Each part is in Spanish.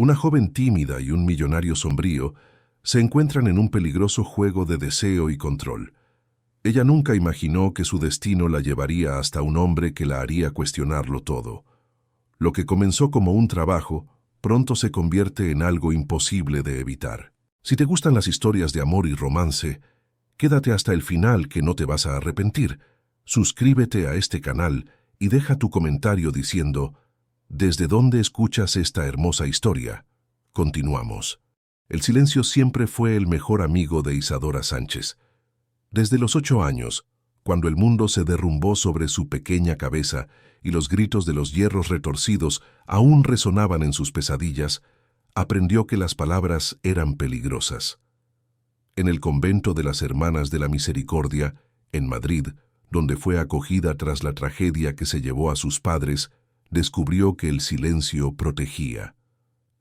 Una joven tímida y un millonario sombrío se encuentran en un peligroso juego de deseo y control. Ella nunca imaginó que su destino la llevaría hasta un hombre que la haría cuestionarlo todo. Lo que comenzó como un trabajo, pronto se convierte en algo imposible de evitar. Si te gustan las historias de amor y romance, quédate hasta el final que no te vas a arrepentir. Suscríbete a este canal y deja tu comentario diciendo ¿desde dónde escuchas esta hermosa historia? Continuamos. El silencio siempre fue el mejor amigo de Isadora Sánchez. Desde los 8 años, cuando el mundo se derrumbó sobre su pequeña cabeza y los gritos de los hierros retorcidos aún resonaban en sus pesadillas, aprendió que las palabras eran peligrosas. En el convento de las Hermanas de la Misericordia, en Madrid, donde fue acogida tras la tragedia que se llevó a sus padres, descubrió que el silencio protegía.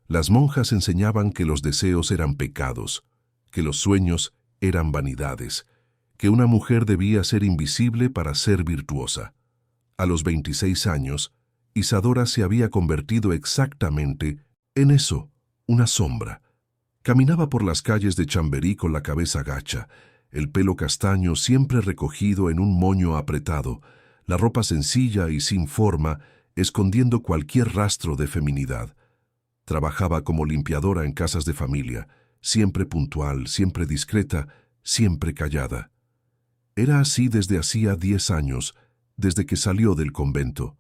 Las monjas enseñaban que los deseos eran pecados, que los sueños eran vanidades, que una mujer debía ser invisible para ser virtuosa. A los 26 años, Isadora se había convertido exactamente en eso, una sombra. Caminaba por las calles de Chamberí con la cabeza gacha, el pelo castaño siempre recogido en un moño apretado, la ropa sencilla y sin forma, escondiendo cualquier rastro de feminidad. Trabajaba como limpiadora en casas de familia, siempre puntual, siempre discreta, siempre callada. Era así desde hacía 10 años, desde que salió del convento.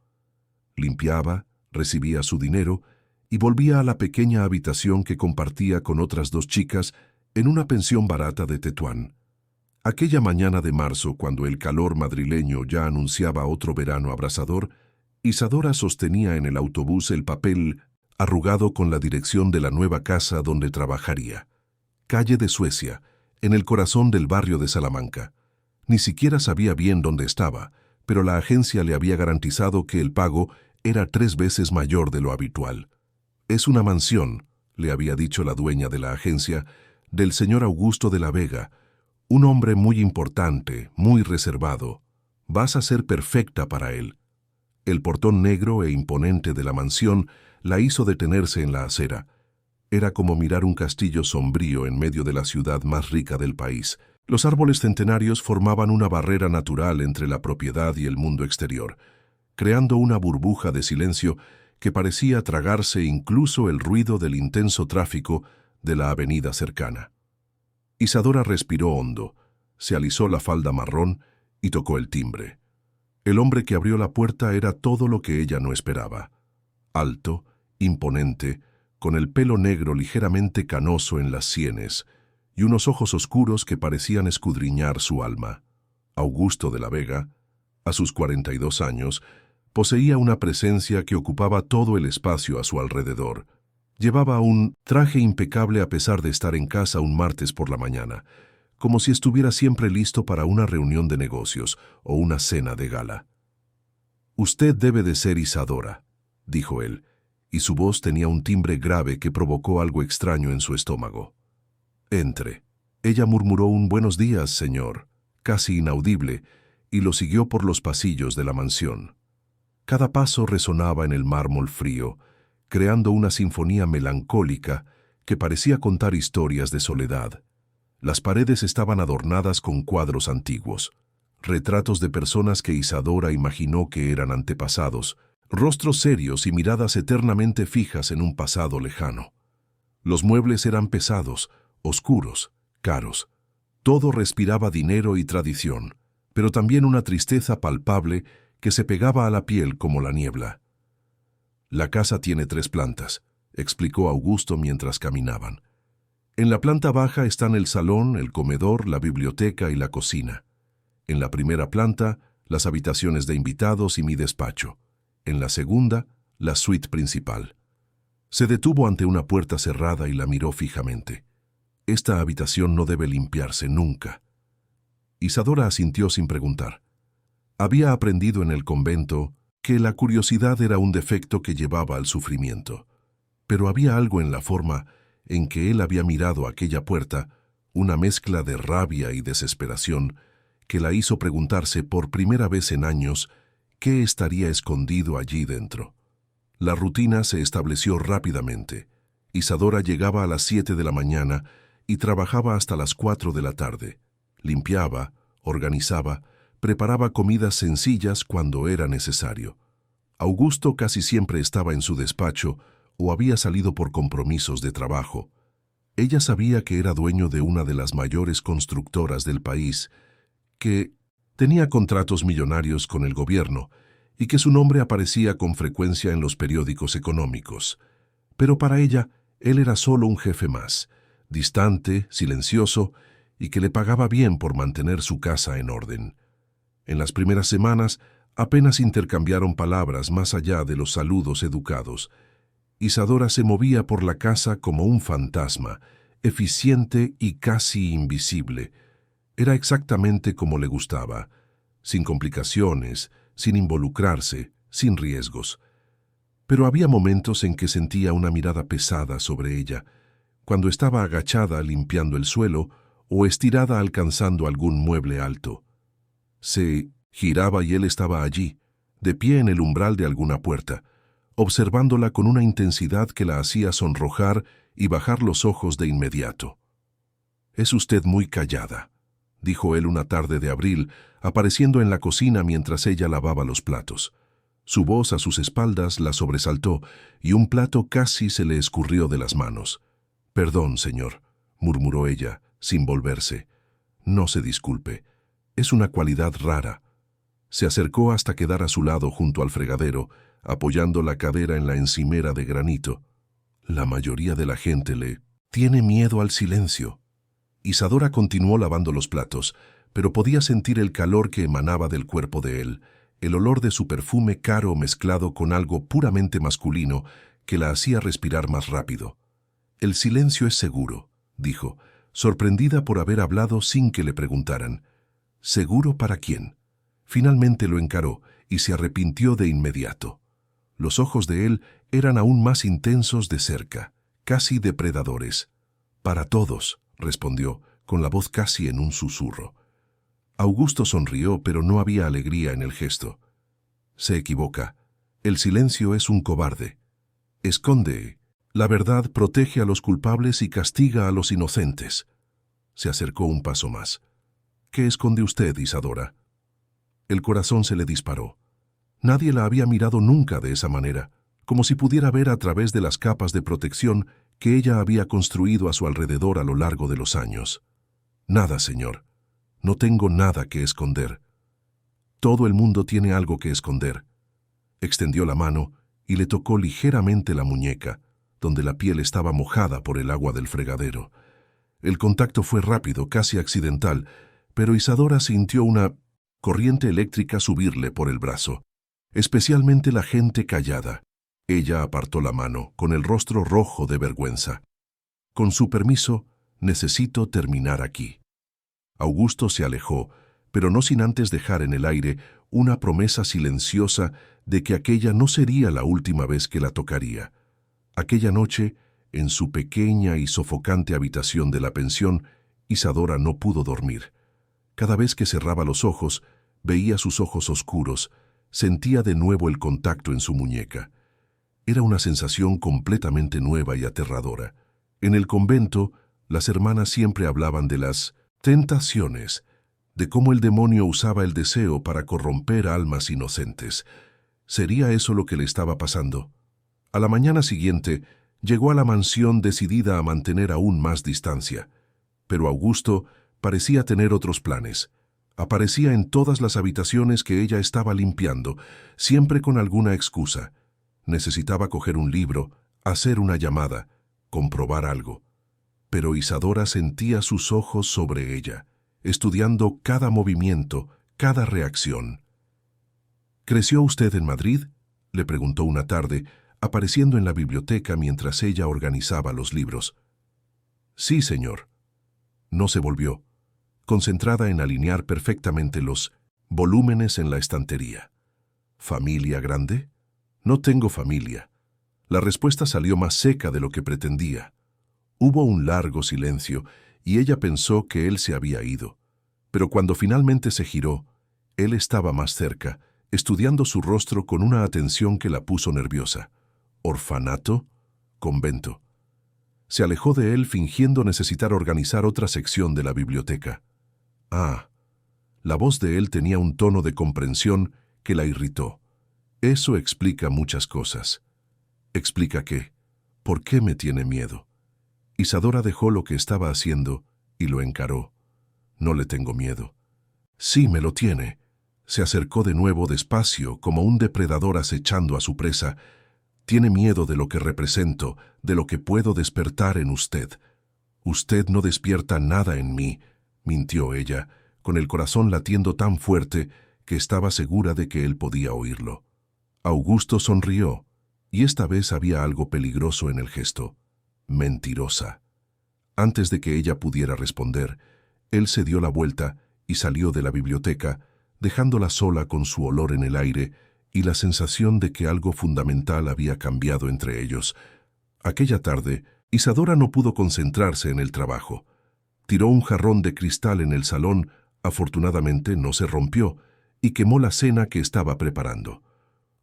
Limpiaba, recibía su dinero y volvía a la pequeña habitación que compartía con otras 2 chicas en una pensión barata de Tetuán. Aquella mañana de marzo, cuando el calor madrileño ya anunciaba otro verano abrasador, Isadora sostenía en el autobús el papel arrugado con la dirección de la nueva casa donde trabajaría. Calle de Suecia, en el corazón del barrio de Salamanca. Ni siquiera sabía bien dónde estaba, pero la agencia le había garantizado que el pago era 3 veces mayor de lo habitual. «Es una mansión», le había dicho la dueña de la agencia, «del señor Augusto de la Vega, un hombre muy importante, muy reservado. Vas a ser perfecta para él». El portón negro e imponente de la mansión la hizo detenerse en la acera. Era como mirar un castillo sombrío en medio de la ciudad más rica del país. Los árboles centenarios formaban una barrera natural entre la propiedad y el mundo exterior, creando una burbuja de silencio que parecía tragarse incluso el ruido del intenso tráfico de la avenida cercana. Isadora respiró hondo, se alisó la falda marrón y tocó el timbre. El hombre que abrió la puerta era todo lo que ella no esperaba. Alto, imponente, con el pelo negro ligeramente canoso en las sienes y unos ojos oscuros que parecían escudriñar su alma. Augusto de la Vega, a sus 42 años, poseía una presencia que ocupaba todo el espacio a su alrededor. Llevaba un traje impecable a pesar de estar en casa un martes por la mañana, como si estuviera siempre listo para una reunión de negocios o una cena de gala. «Usted debe de ser Isadora», dijo él, y su voz tenía un timbre grave que provocó algo extraño en su estómago. «Entre». Ella murmuró un «buenos días, señor», casi inaudible, y lo siguió por los pasillos de la mansión. Cada paso resonaba en el mármol frío, creando una sinfonía melancólica que parecía contar historias de soledad. Las paredes estaban adornadas con cuadros antiguos, retratos de personas que Isadora imaginó que eran antepasados, rostros serios y miradas eternamente fijas en un pasado lejano. Los muebles eran pesados, oscuros, caros. Todo respiraba dinero y tradición, pero también una tristeza palpable que se pegaba a la piel como la niebla. «La casa tiene 3 plantas», explicó Augusto mientras caminaban. «En la planta baja están el salón, el comedor, la biblioteca y la cocina. En la primera planta, las habitaciones de invitados y mi despacho. En la segunda, la suite principal». Se detuvo ante una puerta cerrada y la miró fijamente. «Esta habitación no debe limpiarse nunca». Isadora asintió sin preguntar. Había aprendido en el convento que la curiosidad era un defecto que llevaba al sufrimiento. Pero había algo en la forma en que él había mirado aquella puerta, una mezcla de rabia y desesperación, que la hizo preguntarse por primera vez en años qué estaría escondido allí dentro. La rutina se estableció rápidamente. Isadora llegaba a las 7 de la mañana y trabajaba hasta las 4 de la tarde. Limpiaba, organizaba, preparaba comidas sencillas cuando era necesario. Augusto casi siempre estaba en su despacho o había salido por compromisos de trabajo. Ella sabía que era dueño de una de las mayores constructoras del país, que tenía contratos millonarios con el gobierno y que su nombre aparecía con frecuencia en los periódicos económicos. Pero para ella, él era solo un jefe más, distante, silencioso y que le pagaba bien por mantener su casa en orden. En las primeras semanas apenas intercambiaron palabras más allá de los saludos educados. Isadora se movía por la casa como un fantasma, eficiente y casi invisible. Era exactamente como le gustaba, sin complicaciones, sin involucrarse, sin riesgos. Pero había momentos en que sentía una mirada pesada sobre ella, cuando estaba agachada limpiando el suelo o estirada alcanzando algún mueble alto. Se giraba y él estaba allí, de pie en el umbral de alguna puerta, observándola con una intensidad que la hacía sonrojar y bajar los ojos de inmediato. «Es usted muy callada», dijo él una tarde de abril, apareciendo en la cocina mientras ella lavaba los platos. Su voz a sus espaldas la sobresaltó y un plato casi se le escurrió de las manos. «Perdón, señor», murmuró ella, sin volverse. «No se disculpe. Es una cualidad rara». Se acercó hasta quedar a su lado junto al fregadero, apoyando la cadera en la encimera de granito. «La mayoría de la gente le tiene miedo al silencio». Isadora continuó lavando los platos, pero podía sentir el calor que emanaba del cuerpo de él, el olor de su perfume caro mezclado con algo puramente masculino que la hacía respirar más rápido. «El silencio es seguro», dijo, sorprendida por haber hablado sin que le preguntaran. «¿Seguro para quién?». Finalmente lo encaró y se arrepintió de inmediato. Los ojos de él eran aún más intensos de cerca, casi depredadores. «Para todos», respondió, con la voz casi en un susurro. Augusto sonrió, pero no había alegría en el gesto. «Se equivoca. El silencio es un cobarde. Esconde. La verdad protege a los culpables y castiga a los inocentes». Se acercó un paso más. «¿Qué esconde usted, Isadora?». El corazón se le disparó. Nadie la había mirado nunca de esa manera, como si pudiera ver a través de las capas de protección que ella había construido a su alrededor a lo largo de los años. «Nada, señor. No tengo nada que esconder». «Todo el mundo tiene algo que esconder». Extendió la mano y le tocó ligeramente la muñeca, donde la piel estaba mojada por el agua del fregadero. El contacto fue rápido, casi accidental, pero Isadora sintió una corriente eléctrica subirle por el brazo, especialmente la gente callada. Ella apartó la mano, con el rostro rojo de vergüenza. «Con su permiso, necesito terminar aquí». Augusto se alejó, pero no sin antes dejar en el aire una promesa silenciosa de que aquella no sería la última vez que la tocaría. Aquella noche, en su pequeña y sofocante habitación de la pensión, Isadora no pudo dormir. Cada vez que cerraba los ojos, veía sus ojos oscuros, sentía de nuevo el contacto en su muñeca. Era una sensación completamente nueva y aterradora. En el convento, las hermanas siempre hablaban de las tentaciones, de cómo el demonio usaba el deseo para corromper almas inocentes. ¿Sería eso lo que le estaba pasando? A la mañana siguiente, llegó a la mansión decidida a mantener aún más distancia. Pero Augusto parecía tener otros planes. Aparecía en todas las habitaciones que ella estaba limpiando, siempre con alguna excusa. Necesitaba coger un libro, hacer una llamada, comprobar algo. Pero Isadora sentía sus ojos sobre ella, estudiando cada movimiento, cada reacción. «¿Creció usted en Madrid?», le preguntó una tarde, apareciendo en la biblioteca mientras ella organizaba los libros. «Sí, señor». No se volvió, concentrada en alinear perfectamente los volúmenes en la estantería. «¿Familia grande?». «No tengo familia». La respuesta salió más seca de lo que pretendía. Hubo un largo silencio y ella pensó que él se había ido. Pero cuando finalmente se giró, él estaba más cerca, estudiando su rostro con una atención que la puso nerviosa. «¿Orfanato? Convento». Se alejó de él fingiendo necesitar organizar otra sección de la biblioteca. Ah, la voz de él tenía un tono de comprensión que la irritó. Eso explica muchas cosas. ¿Explica qué? ¿Por qué me tiene miedo? Isadora dejó lo que estaba haciendo y lo encaró. No le tengo miedo. Sí, me lo tiene. Se acercó de nuevo despacio, como un depredador acechando a su presa. Tiene miedo de lo que represento, de lo que puedo despertar en usted. Usted no despierta nada en mí, mintió ella, con el corazón latiendo tan fuerte que estaba segura de que él podía oírlo. Augusto sonrió, y esta vez había algo peligroso en el gesto. Mentirosa. Antes de que ella pudiera responder, él se dio la vuelta y salió de la biblioteca, dejándola sola con su olor en el aire y la sensación de que algo fundamental había cambiado entre ellos. Aquella tarde, Isadora no pudo concentrarse en el trabajo. Tiró un jarrón de cristal en el salón, afortunadamente no se rompió, y quemó la cena que estaba preparando.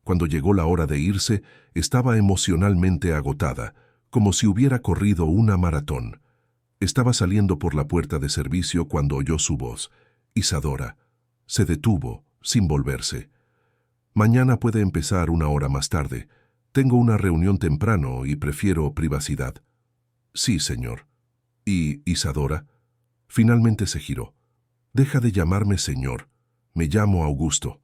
Cuando llegó la hora de irse, estaba emocionalmente agotada, como si hubiera corrido una maratón. Estaba saliendo por la puerta de servicio cuando oyó su voz. Isadora. Se detuvo, sin volverse. Mañana puede empezar una hora más tarde. Tengo una reunión temprano y prefiero privacidad. Sí, señor. ¿Y Isadora? Finalmente se giró. Deja de llamarme señor. Me llamo Augusto.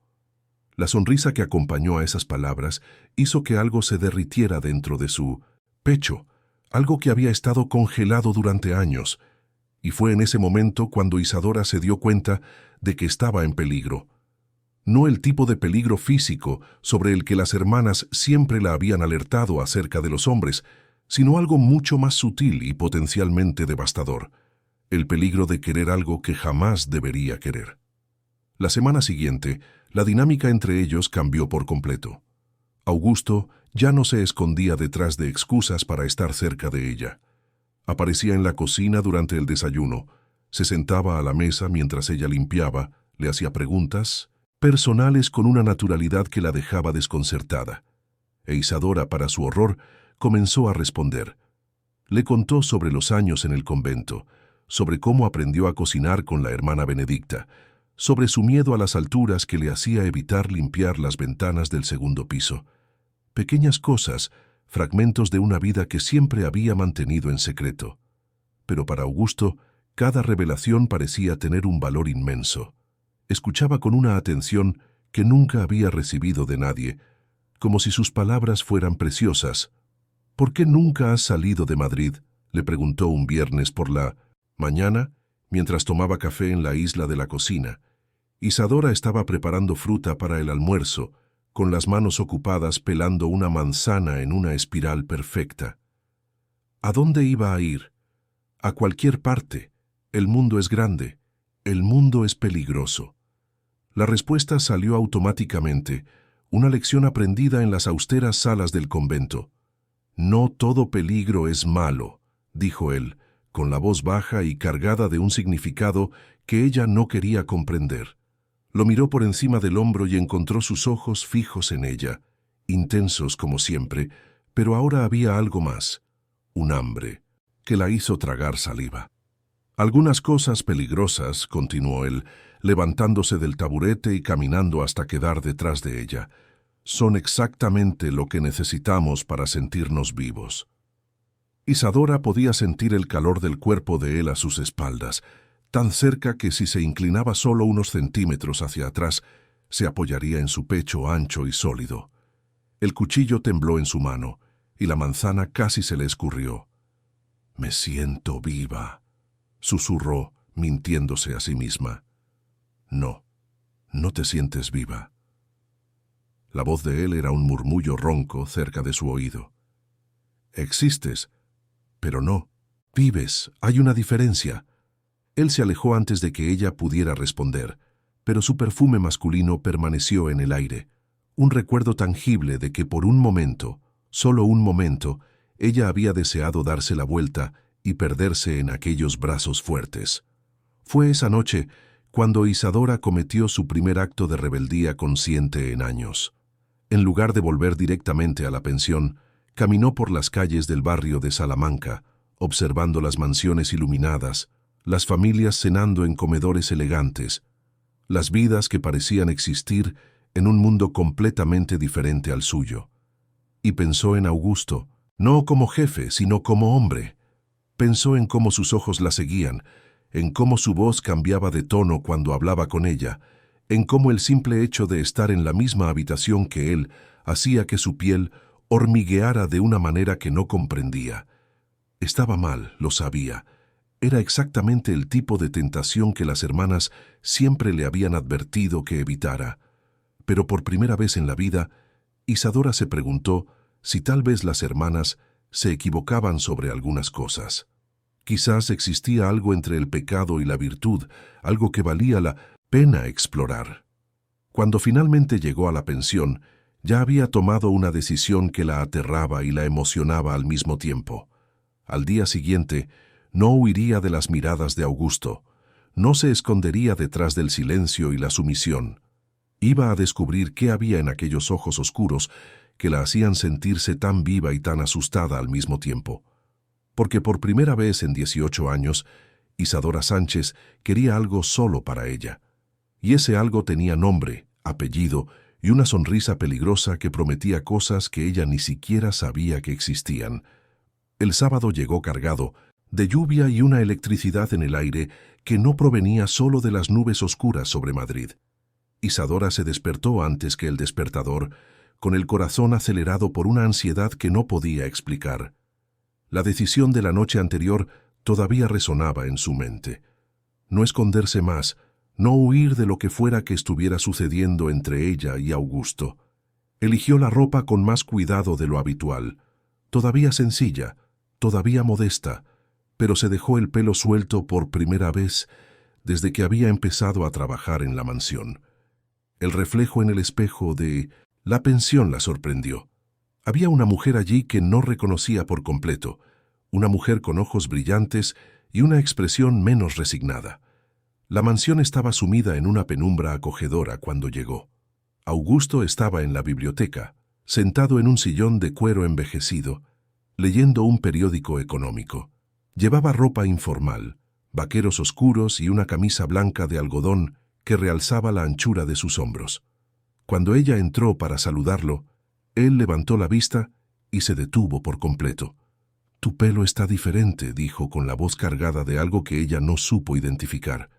La sonrisa que acompañó a esas palabras hizo que algo se derritiera dentro de su pecho, algo que había estado congelado durante años, y fue en ese momento cuando Isadora se dio cuenta de que estaba en peligro. No el tipo de peligro físico sobre el que las hermanas siempre la habían alertado acerca de los hombres, sino algo mucho más sutil y potencialmente devastador, el peligro de querer algo que jamás debería querer. La semana siguiente, la dinámica entre ellos cambió por completo. Augusto ya no se escondía detrás de excusas para estar cerca de ella. Aparecía en la cocina durante el desayuno, se sentaba a la mesa mientras ella limpiaba, le hacía preguntas personales con una naturalidad que la dejaba desconcertada. E Isadora, para su horror, comenzó a responder. Le contó sobre los años en el convento, sobre cómo aprendió a cocinar con la hermana Benedicta, sobre su miedo a las alturas que le hacía evitar limpiar las ventanas del segundo piso. Pequeñas cosas, fragmentos de una vida que siempre había mantenido en secreto. Pero para Augusto, cada revelación parecía tener un valor inmenso. Escuchaba con una atención que nunca había recibido de nadie, como si sus palabras fueran preciosas. «¿Por qué nunca has salido de Madrid?», le preguntó un viernes por la mañana, mientras tomaba café en la isla de la cocina. Isadora estaba preparando fruta para el almuerzo, con las manos ocupadas pelando una manzana en una espiral perfecta. ¿A dónde iba a ir? A cualquier parte. El mundo es grande. El mundo es peligroso. La respuesta salió automáticamente, una lección aprendida en las austeras salas del convento. «No todo peligro es malo», dijo él, con la voz baja y cargada de un significado que ella no quería comprender. Lo miró por encima del hombro y encontró sus ojos fijos en ella, intensos como siempre, pero ahora había algo más, un hambre, que la hizo tragar saliva. «Algunas cosas peligrosas», continuó él, levantándose del taburete y caminando hasta quedar detrás de ella, «son exactamente lo que necesitamos para sentirnos vivos». Isadora podía sentir el calor del cuerpo de él a sus espaldas, tan cerca que si se inclinaba solo unos centímetros hacia atrás, se apoyaría en su pecho ancho y sólido. El cuchillo tembló en su mano, y la manzana casi se le escurrió. «Me siento viva», susurró, mintiéndose a sí misma. «No, no te sientes viva». La voz de él era un murmullo ronco cerca de su oído. «Existes, pero no. Vives, hay una diferencia». Él se alejó antes de que ella pudiera responder, pero su perfume masculino permaneció en el aire, un recuerdo tangible de que por un momento, solo un momento, ella había deseado darse la vuelta y perderse en aquellos brazos fuertes. Fue esa noche cuando Isadora cometió su primer acto de rebeldía consciente en años. En lugar de volver directamente a la pensión, caminó por las calles del barrio de Salamanca, observando las mansiones iluminadas, las familias cenando en comedores elegantes, las vidas que parecían existir en un mundo completamente diferente al suyo. Y pensó en Augusto, no como jefe, sino como hombre. Pensó en cómo sus ojos la seguían, en cómo su voz cambiaba de tono cuando hablaba con ella, en cómo el simple hecho de estar en la misma habitación que él hacía que su piel hormigueara de una manera que no comprendía. Estaba mal, lo sabía. Era exactamente el tipo de tentación que las hermanas siempre le habían advertido que evitara. Pero por primera vez en la vida, Isadora se preguntó si tal vez las hermanas se equivocaban sobre algunas cosas. Quizás existía algo entre el pecado y la virtud, algo que valía la pena explorar. Cuando finalmente llegó a la pensión, ya había tomado una decisión que la aterraba y la emocionaba al mismo tiempo. Al día siguiente, no huiría de las miradas de Augusto, no se escondería detrás del silencio y la sumisión. Iba a descubrir qué había en aquellos ojos oscuros que la hacían sentirse tan viva y tan asustada al mismo tiempo. Porque por primera vez en 18 años, Isadora Sánchez quería algo solo para ella. Y ese algo tenía nombre, apellido y una sonrisa peligrosa que prometía cosas que ella ni siquiera sabía que existían. El sábado llegó cargado de lluvia y una electricidad en el aire que no provenía solo de las nubes oscuras sobre Madrid. Isadora se despertó antes que el despertador, con el corazón acelerado por una ansiedad que no podía explicar. La decisión de la noche anterior todavía resonaba en su mente. No esconderse más, no huir de lo que fuera que estuviera sucediendo entre ella y Augusto. Eligió la ropa con más cuidado de lo habitual, todavía sencilla, todavía modesta, pero se dejó el pelo suelto por primera vez desde que había empezado a trabajar en la mansión. El reflejo en el espejo de la pensión la sorprendió. Había una mujer allí que no reconocía por completo, una mujer con ojos brillantes y una expresión menos resignada. La mansión estaba sumida en una penumbra acogedora cuando llegó. Augusto estaba en la biblioteca, sentado en un sillón de cuero envejecido, leyendo un periódico económico. Llevaba ropa informal, vaqueros oscuros y una camisa blanca de algodón que realzaba la anchura de sus hombros. Cuando ella entró para saludarlo, él levantó la vista y se detuvo por completo. «Tu pelo está diferente», dijo con la voz cargada de algo que ella no supo identificar.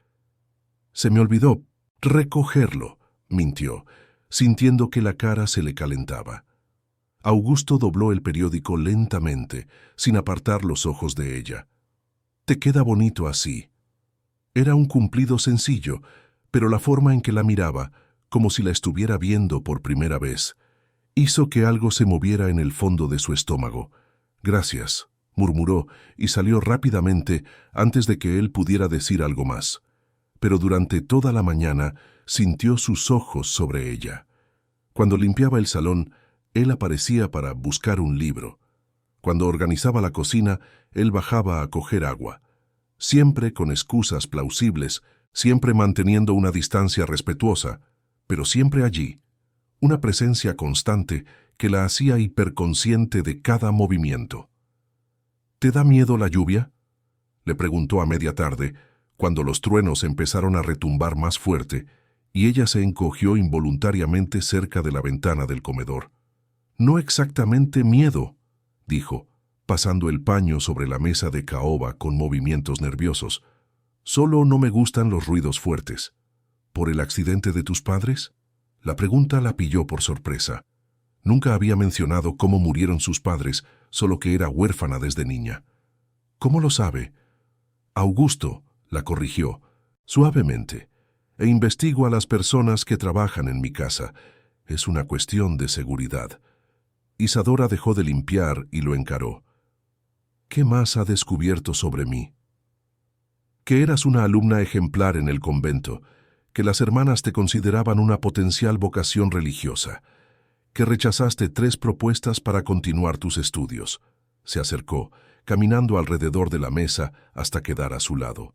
«Se me olvidó recogerlo», mintió, sintiendo que la cara se le calentaba. Augusto dobló el periódico lentamente, sin apartar los ojos de ella. «Te queda bonito así». Era un cumplido sencillo, pero la forma en que la miraba, como si la estuviera viendo por primera vez, hizo que algo se moviera en el fondo de su estómago. «Gracias», murmuró y salió rápidamente antes de que él pudiera decir algo más. Pero durante toda la mañana sintió sus ojos sobre ella. Cuando limpiaba el salón, él aparecía para buscar un libro. Cuando organizaba la cocina, él bajaba a coger agua. Siempre con excusas plausibles, siempre manteniendo una distancia respetuosa, pero siempre allí. Una presencia constante que la hacía hiperconsciente de cada movimiento. «¿Te da miedo la lluvia?», le preguntó a media tarde, cuando los truenos empezaron a retumbar más fuerte, y ella se encogió involuntariamente cerca de la ventana del comedor. «No exactamente miedo», dijo, pasando el paño sobre la mesa de caoba con movimientos nerviosos. «Solo no me gustan los ruidos fuertes». «¿Por el accidente de tus padres?». La pregunta la pilló por sorpresa. Nunca había mencionado cómo murieron sus padres, solo que era huérfana desde niña. «¿Cómo lo sabe?». «Augusto», la corrigió, suavemente, «e investigo a las personas que trabajan en mi casa. Es una cuestión de seguridad». Isadora dejó de limpiar y lo encaró. «¿Qué más ha descubierto sobre mí?». «Que eras una alumna ejemplar en el convento, que las hermanas te consideraban una potencial vocación religiosa, que rechazaste 3 propuestas para continuar tus estudios». Se acercó, caminando alrededor de la mesa hasta quedar a su lado.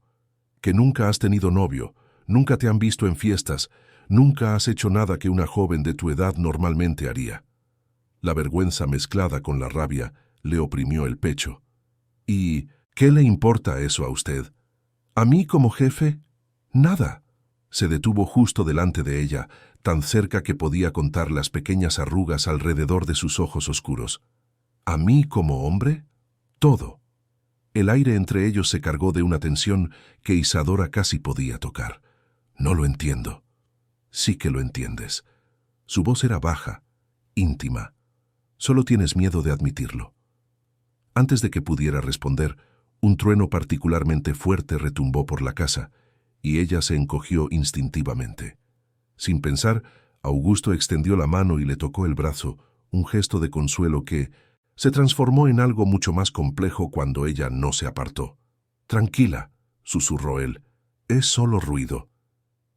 «Que nunca has tenido novio, nunca te han visto en fiestas, nunca has hecho nada que una joven de tu edad normalmente haría». La vergüenza mezclada con la rabia le oprimió el pecho. «¿Y ¿Qué le importa eso a usted? ¿A mí como jefe? Nada. Se detuvo justo delante de ella, tan cerca que podía contar las pequeñas arrugas alrededor de sus ojos oscuros. ¿A mí como hombre? Todo. El aire entre ellos se cargó de una tensión que Isadora casi podía tocar. No lo entiendo. Sí que lo entiendes. Su voz era baja, íntima. Solo tienes miedo de admitirlo. Antes de que pudiera responder, un trueno particularmente fuerte retumbó por la casa, y ella se encogió instintivamente. Sin pensar, Augusto extendió la mano y le tocó el brazo, un gesto de consuelo que se transformó en algo mucho más complejo cuando ella no se apartó. «Tranquila», susurró él, «es solo ruido».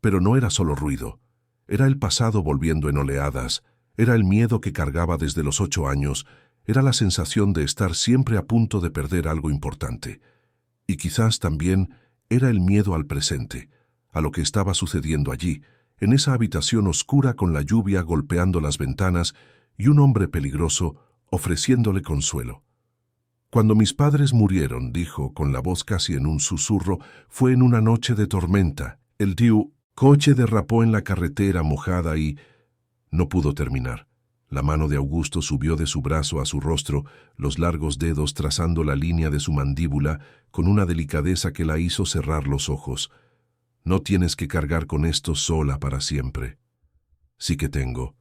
Pero no era solo ruido. Era el pasado volviendo en oleadas, era el miedo que cargaba desde los 8 años, era la sensación de estar siempre a punto de perder algo importante. Y quizás también era el miedo al presente, a lo que estaba sucediendo allí, en esa habitación oscura con la lluvia golpeando las ventanas y un hombre peligroso ofreciéndole consuelo. «Cuando mis padres murieron», dijo con la voz casi en un susurro, «fue en una noche de tormenta. El coche derrapó en la carretera mojada y...» No pudo terminar. La mano de Augusto subió de su brazo a su rostro, los largos dedos trazando la línea de su mandíbula con una delicadeza que la hizo cerrar los ojos. «No tienes que cargar con esto sola para siempre». «Sí que tengo.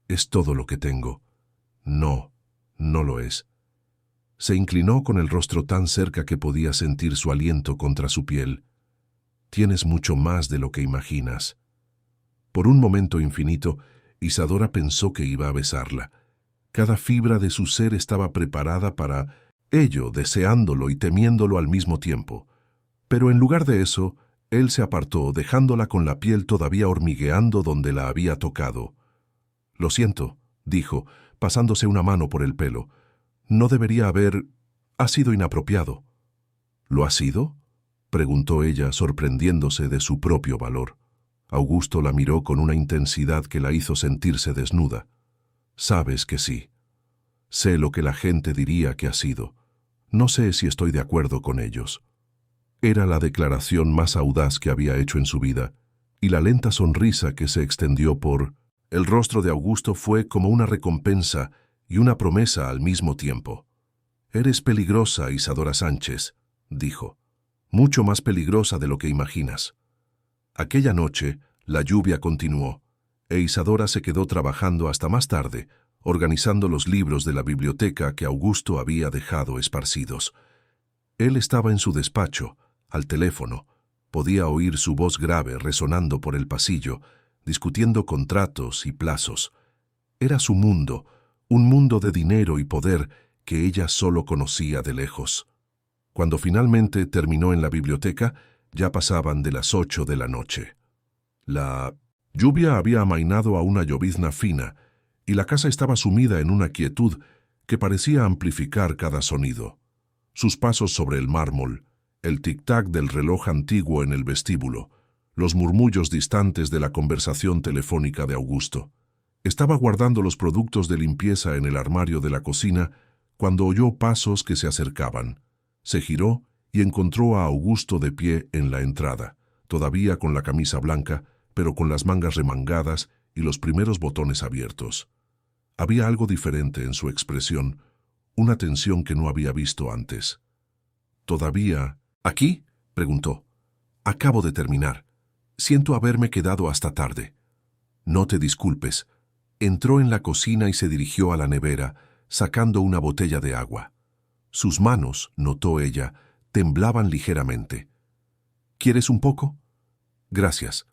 Es todo lo que tengo». «No, no lo es». Se inclinó con el rostro tan cerca que podía sentir su aliento contra su piel. «Tienes mucho más de lo que imaginas». Por un momento infinito, Isadora pensó que iba a besarla. Cada fibra de su ser estaba preparada para ello, deseándolo y temiéndolo al mismo tiempo. Pero en lugar de eso, él se apartó, dejándola con la piel todavía hormigueando donde la había tocado. «Lo siento», dijo, pasándose una mano por el pelo. «No debería haber... Ha sido inapropiado». «¿Lo ha sido?», preguntó ella, sorprendiéndose de su propio valor. Augusto la miró con una intensidad que la hizo sentirse desnuda. «Sabes que sí. Sé lo que la gente diría que ha sido. No sé si estoy de acuerdo con ellos». Era la declaración más audaz que había hecho en su vida, y la lenta sonrisa que se extendió por el rostro de Augusto fue como una recompensa y una promesa al mismo tiempo. «Eres peligrosa, Isadora Sánchez», dijo. «Mucho más peligrosa de lo que imaginas». Aquella noche, la lluvia continuó, e Isadora se quedó trabajando hasta más tarde, organizando los libros de la biblioteca que Augusto había dejado esparcidos. Él estaba en su despacho, al teléfono. Podía oír su voz grave resonando por el pasillo, discutiendo contratos y plazos. Era su mundo, un mundo de dinero y poder que ella solo conocía de lejos. Cuando finalmente terminó en la biblioteca, ya pasaban de las 8 de la noche. La lluvia había amainado a una llovizna fina, y la casa estaba sumida en una quietud que parecía amplificar cada sonido. Sus pasos sobre el mármol, el tic-tac del reloj antiguo en el vestíbulo, los murmullos distantes de la conversación telefónica de Augusto. Estaba guardando los productos de limpieza en el armario de la cocina cuando oyó pasos que se acercaban. Se giró y encontró a Augusto de pie en la entrada, todavía con la camisa blanca, pero con las mangas remangadas y los primeros botones abiertos. Había algo diferente en su expresión, una tensión que no había visto antes. «¿Todavía aquí?», preguntó. «Acabo de terminar. Siento haberme quedado hasta tarde». «No te disculpes». Entró en la cocina y se dirigió a la nevera, sacando una botella de agua. Sus manos, notó ella, temblaban ligeramente. «¿Quieres un poco?». «Gracias».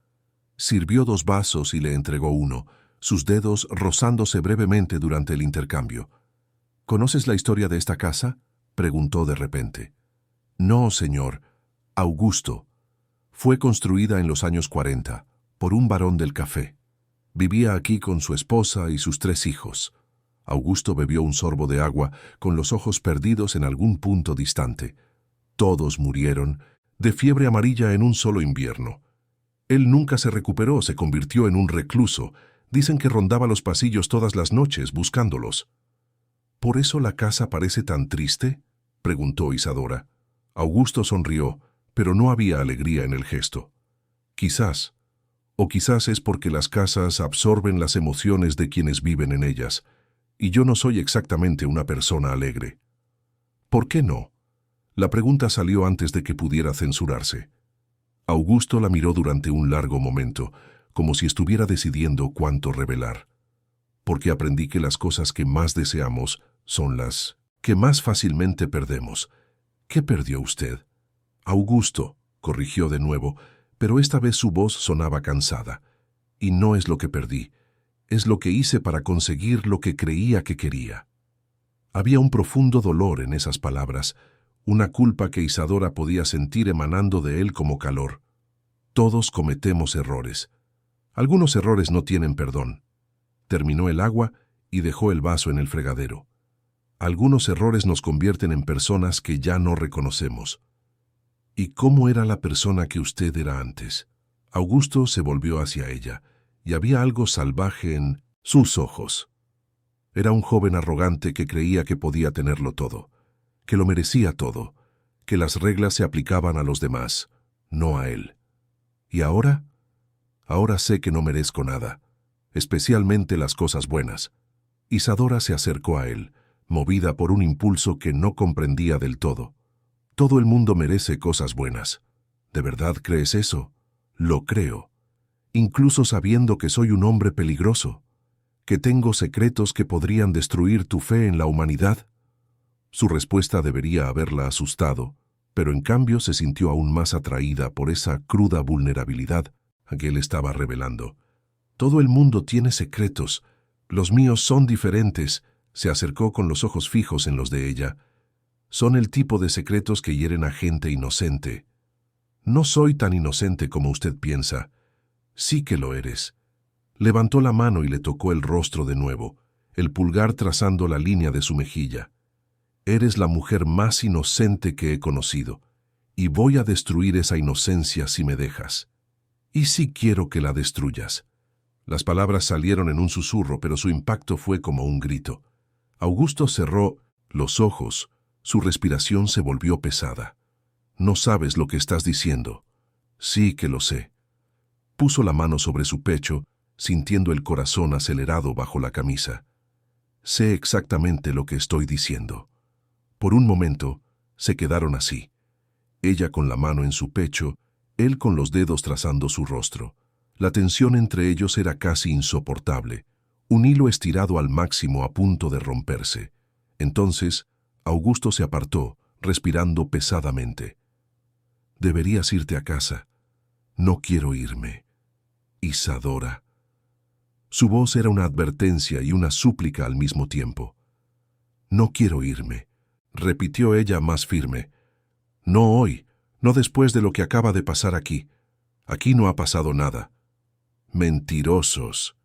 Sirvió 2 vasos y le entregó uno, sus dedos rozándose brevemente durante el intercambio. «¿Conoces la historia de esta casa?», preguntó de repente. «No, señor. Augusto. Fue construida en los años 40, por un barón del café. Vivía aquí con su esposa y sus 3 hijos». Augusto bebió un sorbo de agua, con los ojos perdidos en algún punto distante. Todos murieron, de fiebre amarilla en un solo invierno. Él nunca se recuperó, se convirtió en un recluso. Dicen que rondaba los pasillos todas las noches buscándolos. «¿Por eso la casa parece tan triste?», preguntó Isadora. Augusto sonrió, pero no había alegría en el gesto. Quizás, o quizás es porque las casas absorben las emociones de quienes viven en ellas, y yo no soy exactamente una persona alegre. ¿Por qué no? La pregunta salió antes de que pudiera censurarse. Augusto la miró durante un largo momento, como si estuviera decidiendo cuánto revelar. Porque aprendí que las cosas que más deseamos son las que más fácilmente perdemos. ¿Qué perdió usted? Augusto, corrigió de nuevo, pero esta vez su voz sonaba cansada. Y no es lo que perdí, es lo que hice para conseguir lo que creía que quería. Había un profundo dolor en esas palabras, una culpa que Isadora podía sentir emanando de él como calor. Todos cometemos errores. Algunos errores no tienen perdón. Terminó el agua y dejó el vaso en el fregadero. Algunos errores nos convierten en personas que ya no reconocemos. ¿Y cómo era la persona que usted era antes? Augusto se volvió hacia ella, y había algo salvaje en sus ojos. Era un joven arrogante que creía que podía tenerlo todo, que lo merecía todo, que las reglas se aplicaban a los demás, no a él. ¿Y ahora? Ahora sé que no merezco nada, especialmente las cosas buenas. Isadora se acercó a él, movida por un impulso que no comprendía del todo. Todo el mundo merece cosas buenas. ¿De verdad crees eso? Lo creo. Incluso sabiendo que soy un hombre peligroso, que tengo secretos que podrían destruir tu fe en la humanidad. Su respuesta debería haberla asustado, pero en cambio se sintió aún más atraída por esa cruda vulnerabilidad a que él estaba revelando. Todo el mundo tiene secretos. Los míos son diferentes. Se acercó con los ojos fijos en los de ella. Son el tipo de secretos que hieren a gente inocente. No soy tan inocente como usted piensa. Sí que lo eres. Levantó la mano y le tocó el rostro de nuevo, el pulgar trazando la línea de su mejilla. Eres la mujer más inocente que he conocido, y voy a destruir esa inocencia si me dejas. Y sí quiero que la destruyas. Las palabras salieron en un susurro, pero su impacto fue como un grito. Augusto cerró los ojos. Su respiración se volvió pesada. No sabes lo que estás diciendo. Sí que lo sé. Puso la mano sobre su pecho, sintiendo el corazón acelerado bajo la camisa. Sé exactamente lo que estoy diciendo. Por un momento, se quedaron así. Ella con la mano en su pecho, él con los dedos trazando su rostro. La tensión entre ellos era casi insoportable, un hilo estirado al máximo a punto de romperse. Entonces, Augusto se apartó, respirando pesadamente. Deberías irte a casa. No quiero irme. Isadora. Su voz era una advertencia y una súplica al mismo tiempo. No quiero irme, repitió ella más firme. No hoy, no después de lo que acaba de pasar aquí. Aquí no ha pasado nada. Mentirosos.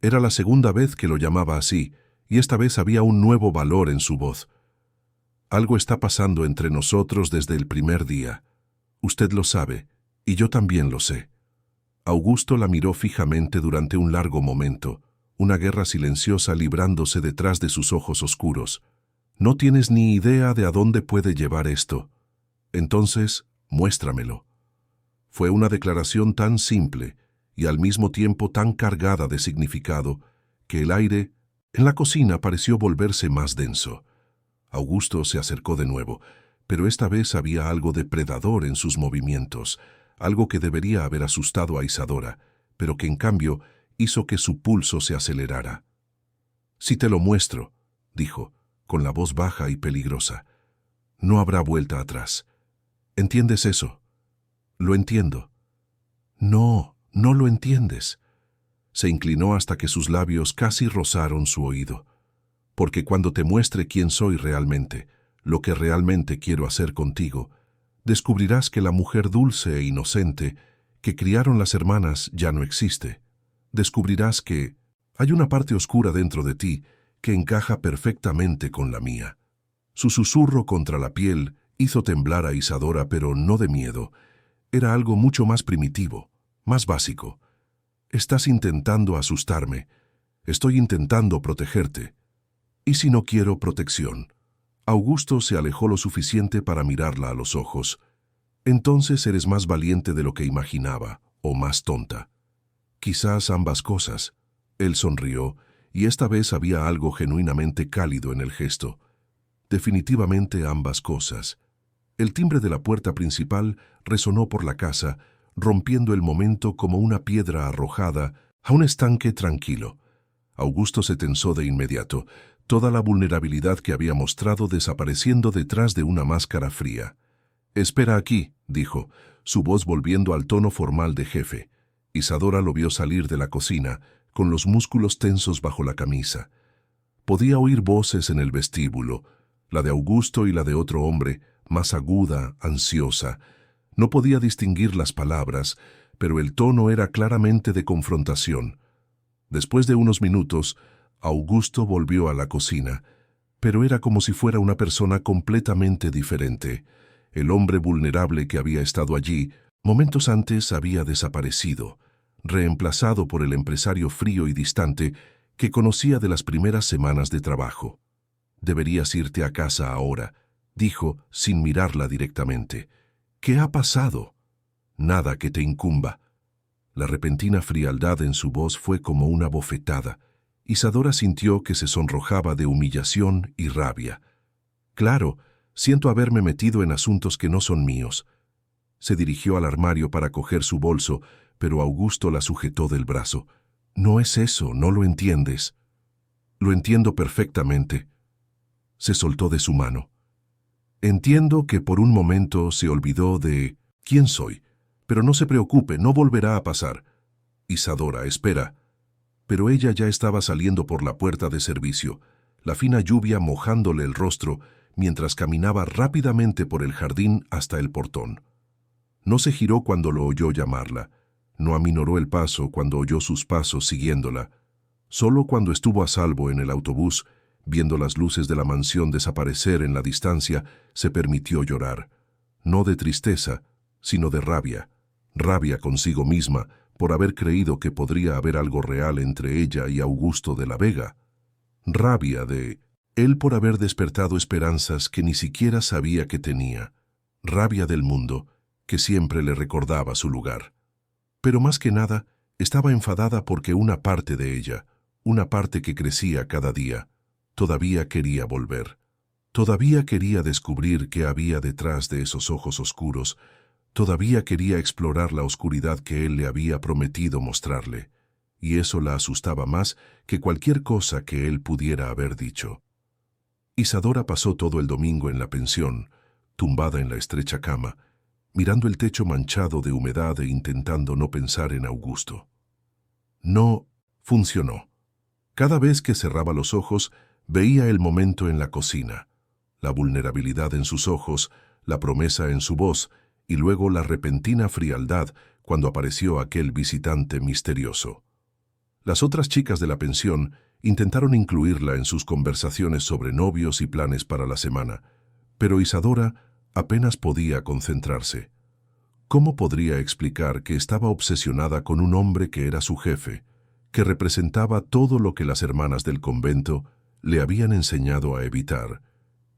Era la segunda vez que lo llamaba así, y esta vez había un nuevo valor en su voz. Algo está pasando entre nosotros desde el primer día. Usted lo sabe, y yo también lo sé. Augusto la miró fijamente durante un largo momento, una guerra silenciosa librándose detrás de sus ojos oscuros. No tienes ni idea de a dónde puede llevar esto. Entonces, muéstramelo. Fue una declaración tan simple y al mismo tiempo tan cargada de significado que el aire en la cocina pareció volverse más denso. Augusto se acercó de nuevo, pero esta vez había algo depredador en sus movimientos, algo que debería haber asustado a Isadora, pero que en cambio hizo que su pulso se acelerara. «Si te lo muestro», dijo, con la voz baja y peligrosa, «no habrá vuelta atrás. ¿Entiendes eso?» «Lo entiendo». «No, no lo entiendes». Se inclinó hasta que sus labios casi rozaron su oído. «Porque cuando te muestre quién soy realmente, lo que realmente quiero hacer contigo, descubrirás que la mujer dulce e inocente que criaron las hermanas ya no existe. Descubrirás que hay una parte oscura dentro de ti que encaja perfectamente con la mía». Su susurro contra la piel hizo temblar a Isadora, pero no de miedo. Era algo mucho más primitivo, más básico. «Estás intentando asustarme. Estoy intentando protegerte. ¿Y si no quiero protección?» Augusto se alejó lo suficiente para mirarla a los ojos. Entonces eres más valiente de lo que imaginaba, o más tonta. Quizás ambas cosas. Él sonrió, y esta vez había algo genuinamente cálido en el gesto. Definitivamente ambas cosas. El timbre de la puerta principal resonó por la casa, rompiendo el momento como una piedra arrojada a un estanque tranquilo. Augusto se tensó de inmediato, toda la vulnerabilidad que había mostrado desapareciendo detrás de una máscara fría. «Espera aquí», dijo, su voz volviendo al tono formal de jefe. Isadora lo vio salir de la cocina, con los músculos tensos bajo la camisa. Podía oír voces en el vestíbulo, la de Augusto y la de otro hombre, más aguda, ansiosa. No podía distinguir las palabras, pero el tono era claramente de confrontación. Después de unos minutos, Augusto volvió a la cocina, pero era como si fuera una persona completamente diferente. El hombre vulnerable que había estado allí, momentos antes había desaparecido, reemplazado por el empresario frío y distante que conocía de las primeras semanas de trabajo. «Deberías irte a casa ahora», dijo sin mirarla directamente. «¿Qué ha pasado?» «Nada que te incumba». La repentina frialdad en su voz fue como una bofetada. Isadora sintió que se sonrojaba de humillación y rabia. «Claro, siento haberme metido en asuntos que no son míos». Se dirigió al armario para coger su bolso, pero Augusto la sujetó del brazo. «No es eso, no lo entiendes». «Lo entiendo perfectamente». Se soltó de su mano. «Entiendo que por un momento se olvidó de quién soy, pero no se preocupe, no volverá a pasar». «Isadora, espera». Pero ella ya estaba saliendo por la puerta de servicio, la fina lluvia mojándole el rostro mientras caminaba rápidamente por el jardín hasta el portón. No se giró cuando lo oyó llamarla, no aminoró el paso cuando oyó sus pasos siguiéndola. Solo cuando estuvo a salvo en el autobús, viendo las luces de la mansión desaparecer en la distancia, se permitió llorar. No de tristeza, sino de rabia. Rabia consigo misma por haber creído que podría haber algo real entre ella y Augusto de la Vega. Rabia de él por haber despertado esperanzas que ni siquiera sabía que tenía. Rabia del mundo, que siempre le recordaba su lugar. Pero más que nada, estaba enfadada porque una parte de ella, una parte que crecía cada día, todavía quería volver. Todavía quería descubrir qué había detrás de esos ojos oscuros. Todavía quería explorar la oscuridad que él le había prometido mostrarle. Y eso la asustaba más que cualquier cosa que él pudiera haber dicho. Isadora pasó todo el domingo en la pensión, tumbada en la estrecha cama, mirando el techo manchado de humedad e intentando no pensar en Augusto. No funcionó. Cada vez que cerraba los ojos, veía el momento en la cocina, la vulnerabilidad en sus ojos, la promesa en su voz, y luego la repentina frialdad cuando apareció aquel visitante misterioso. Las otras chicas de la pensión intentaron incluirla en sus conversaciones sobre novios y planes para la semana, pero Isadora apenas podía concentrarse. ¿Cómo podría explicar que estaba obsesionada con un hombre que era su jefe, que representaba todo lo que las hermanas del convento le habían enseñado a evitar,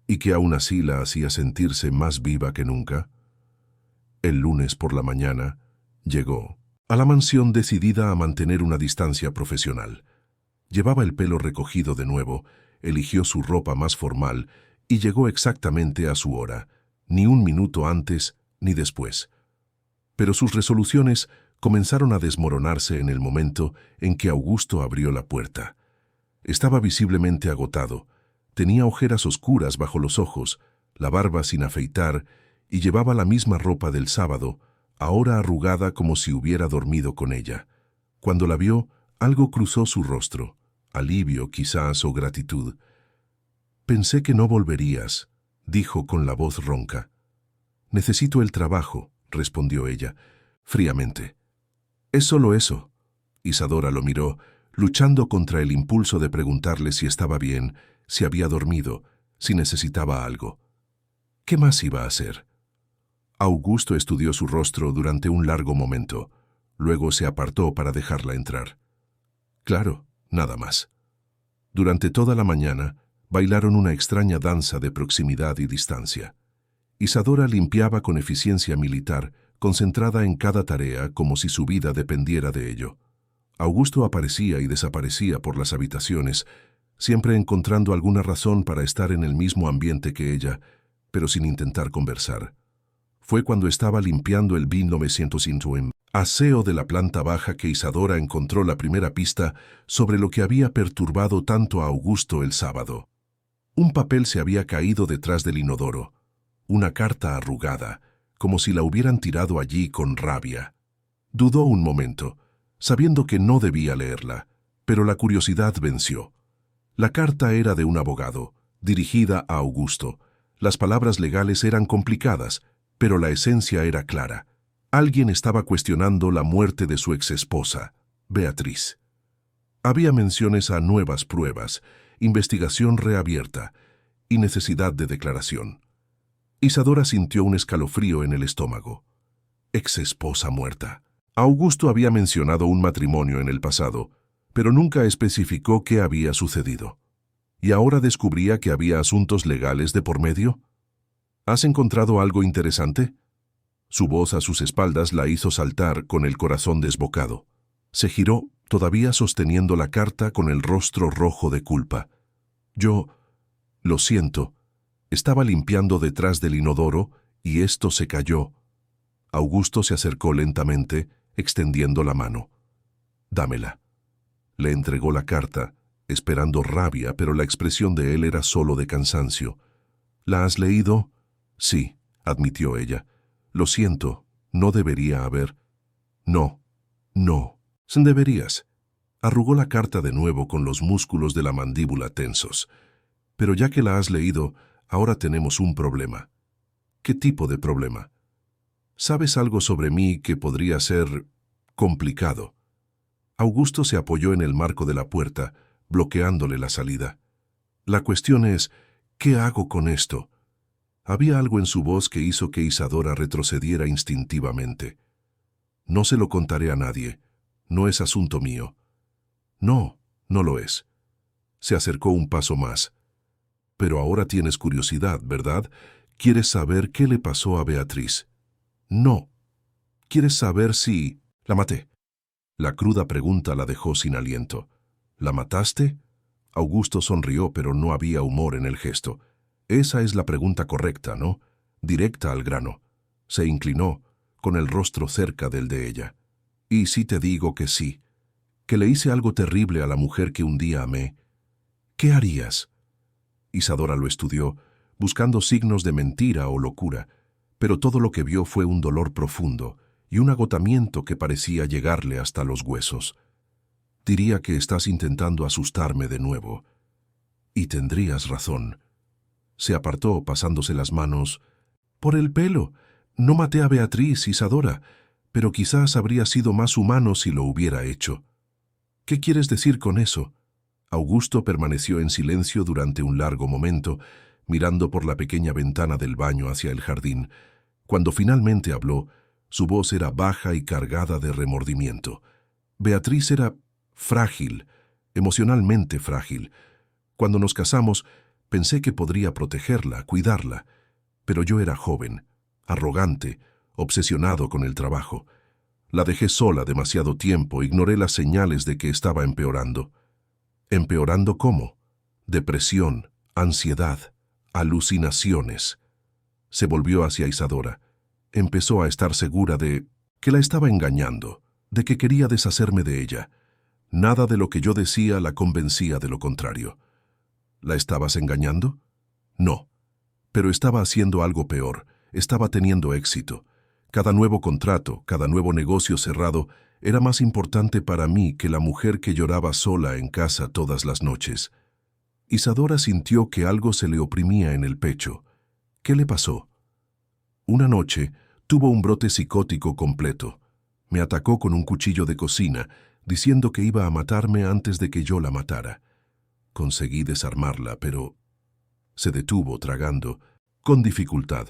y que aún así la hacía sentirse más viva que nunca? El lunes por la mañana llegó a la mansión decidida a mantener una distancia profesional. Llevaba el pelo recogido de nuevo, eligió su ropa más formal y llegó exactamente a su hora, ni un minuto antes ni después. Pero sus resoluciones comenzaron a desmoronarse en el momento en que Augusto abrió la puerta. Estaba visiblemente agotado, tenía ojeras oscuras bajo los ojos, la barba sin afeitar y llevaba la misma ropa del sábado, ahora arrugada como si hubiera dormido con ella. Cuando la vio, algo cruzó su rostro, alivio quizás o gratitud. «Pensé que no volverías», dijo con la voz ronca. «Necesito el trabajo», respondió ella, fríamente. «Es solo eso». Isadora lo miró, luchando contra el impulso de preguntarle si estaba bien, si había dormido, si necesitaba algo. ¿Qué más iba a hacer? Augusto estudió su rostro durante un largo momento. Luego se apartó para dejarla entrar. Claro, nada más. Durante toda la mañana, Bailaron una extraña danza de proximidad y distancia. Isadora limpiaba con eficiencia militar, concentrada en cada tarea como si su vida dependiera de ello. Augusto aparecía y desaparecía por las habitaciones, siempre encontrando alguna razón para estar en el mismo ambiente que ella, pero sin intentar conversar. Fue cuando estaba limpiando el 1901 aseo de la planta baja que Isadora encontró la primera pista sobre lo que había perturbado tanto a Augusto el sábado. Un papel se había caído detrás del inodoro, una carta arrugada, como si la hubieran tirado allí con rabia. Dudó un momento, sabiendo que no debía leerla, pero la curiosidad venció. La carta era de un abogado, dirigida a Augusto. Las palabras legales eran complicadas, pero la esencia era clara. Alguien estaba cuestionando la muerte de su exesposa, Beatriz. Había menciones a nuevas pruebas, investigación reabierta y necesidad de declaración. Isadora sintió un escalofrío en el estómago. Exesposa muerta. Augusto había mencionado un matrimonio en el pasado, pero nunca especificó qué había sucedido. ¿Y ahora descubría que había asuntos legales de por medio? ¿Has encontrado algo interesante? Su voz a sus espaldas la hizo saltar con el corazón desbocado. Se giró, todavía sosteniendo la carta con el rostro rojo de culpa. Lo siento. Estaba limpiando detrás del inodoro y esto se cayó. Augusto se acercó lentamente, extendiendo la mano. Dámela. Le entregó la carta, esperando rabia, pero la expresión de él era solo de cansancio. ¿La has leído? Sí, admitió ella. Lo siento, no debería haber. No. Deberías. Arrugó la carta de nuevo con los músculos de la mandíbula tensos. Pero ya que la has leído, ahora tenemos un problema. ¿Qué tipo de problema? ¿Sabes algo sobre mí que podría ser complicado? Augusto se apoyó en el marco de la puerta, bloqueándole la salida. La cuestión es, ¿qué hago con esto? Había algo en su voz que hizo que Isadora retrocediera instintivamente. No se lo contaré a nadie. No es asunto mío. No lo es. Se acercó un paso más. Pero ahora tienes curiosidad, ¿verdad? ¿Quieres saber qué le pasó a Beatriz? No. ¿Quieres saber si la maté? La cruda pregunta la dejó sin aliento. ¿La mataste? Augusto sonrió, pero no había humor en el gesto. Esa es la pregunta correcta, ¿no? Directa al grano. Se inclinó, con el rostro cerca del de ella. Y si te digo que sí, que le hice algo terrible a la mujer que un día amé, ¿qué harías? Isadora lo estudió, buscando signos de mentira o locura, pero todo lo que vio fue un dolor profundo y un agotamiento que parecía llegarle hasta los huesos. Diría que estás intentando asustarme de nuevo. Y tendrías razón. Se apartó pasándose las manos. Por el pelo. No maté a Beatriz, Isadora, pero quizás habría sido más humano si lo hubiera hecho. ¿Qué quieres decir con eso? Augusto permaneció en silencio durante un largo momento, mirando por la pequeña ventana del baño hacia el jardín. Cuando finalmente habló, su voz era baja y cargada de remordimiento. Beatriz era frágil, emocionalmente frágil. Cuando nos casamos, pensé que podría protegerla, cuidarla, pero yo era joven, arrogante, obsesionado con el trabajo. La dejé sola demasiado tiempo, ignoré las señales de que estaba empeorando. ¿Empeorando cómo? Depresión, ansiedad, alucinaciones. Se volvió hacia Isadora. Empezó a estar segura de que la estaba engañando, de que quería deshacerme de ella. Nada de lo que yo decía la convencía de lo contrario. ¿La estabas engañando? No. Pero estaba haciendo algo peor. Estaba teniendo éxito. Cada nuevo contrato, cada nuevo negocio cerrado era más importante para mí que la mujer que lloraba sola en casa todas las noches. Isadora sintió que algo se le oprimía en el pecho. ¿Qué le pasó? Una noche tuvo un brote psicótico completo. Me atacó con un cuchillo de cocina, diciendo que iba a matarme antes de que yo la matara. Conseguí desarmarla, pero se detuvo tragando, con dificultad.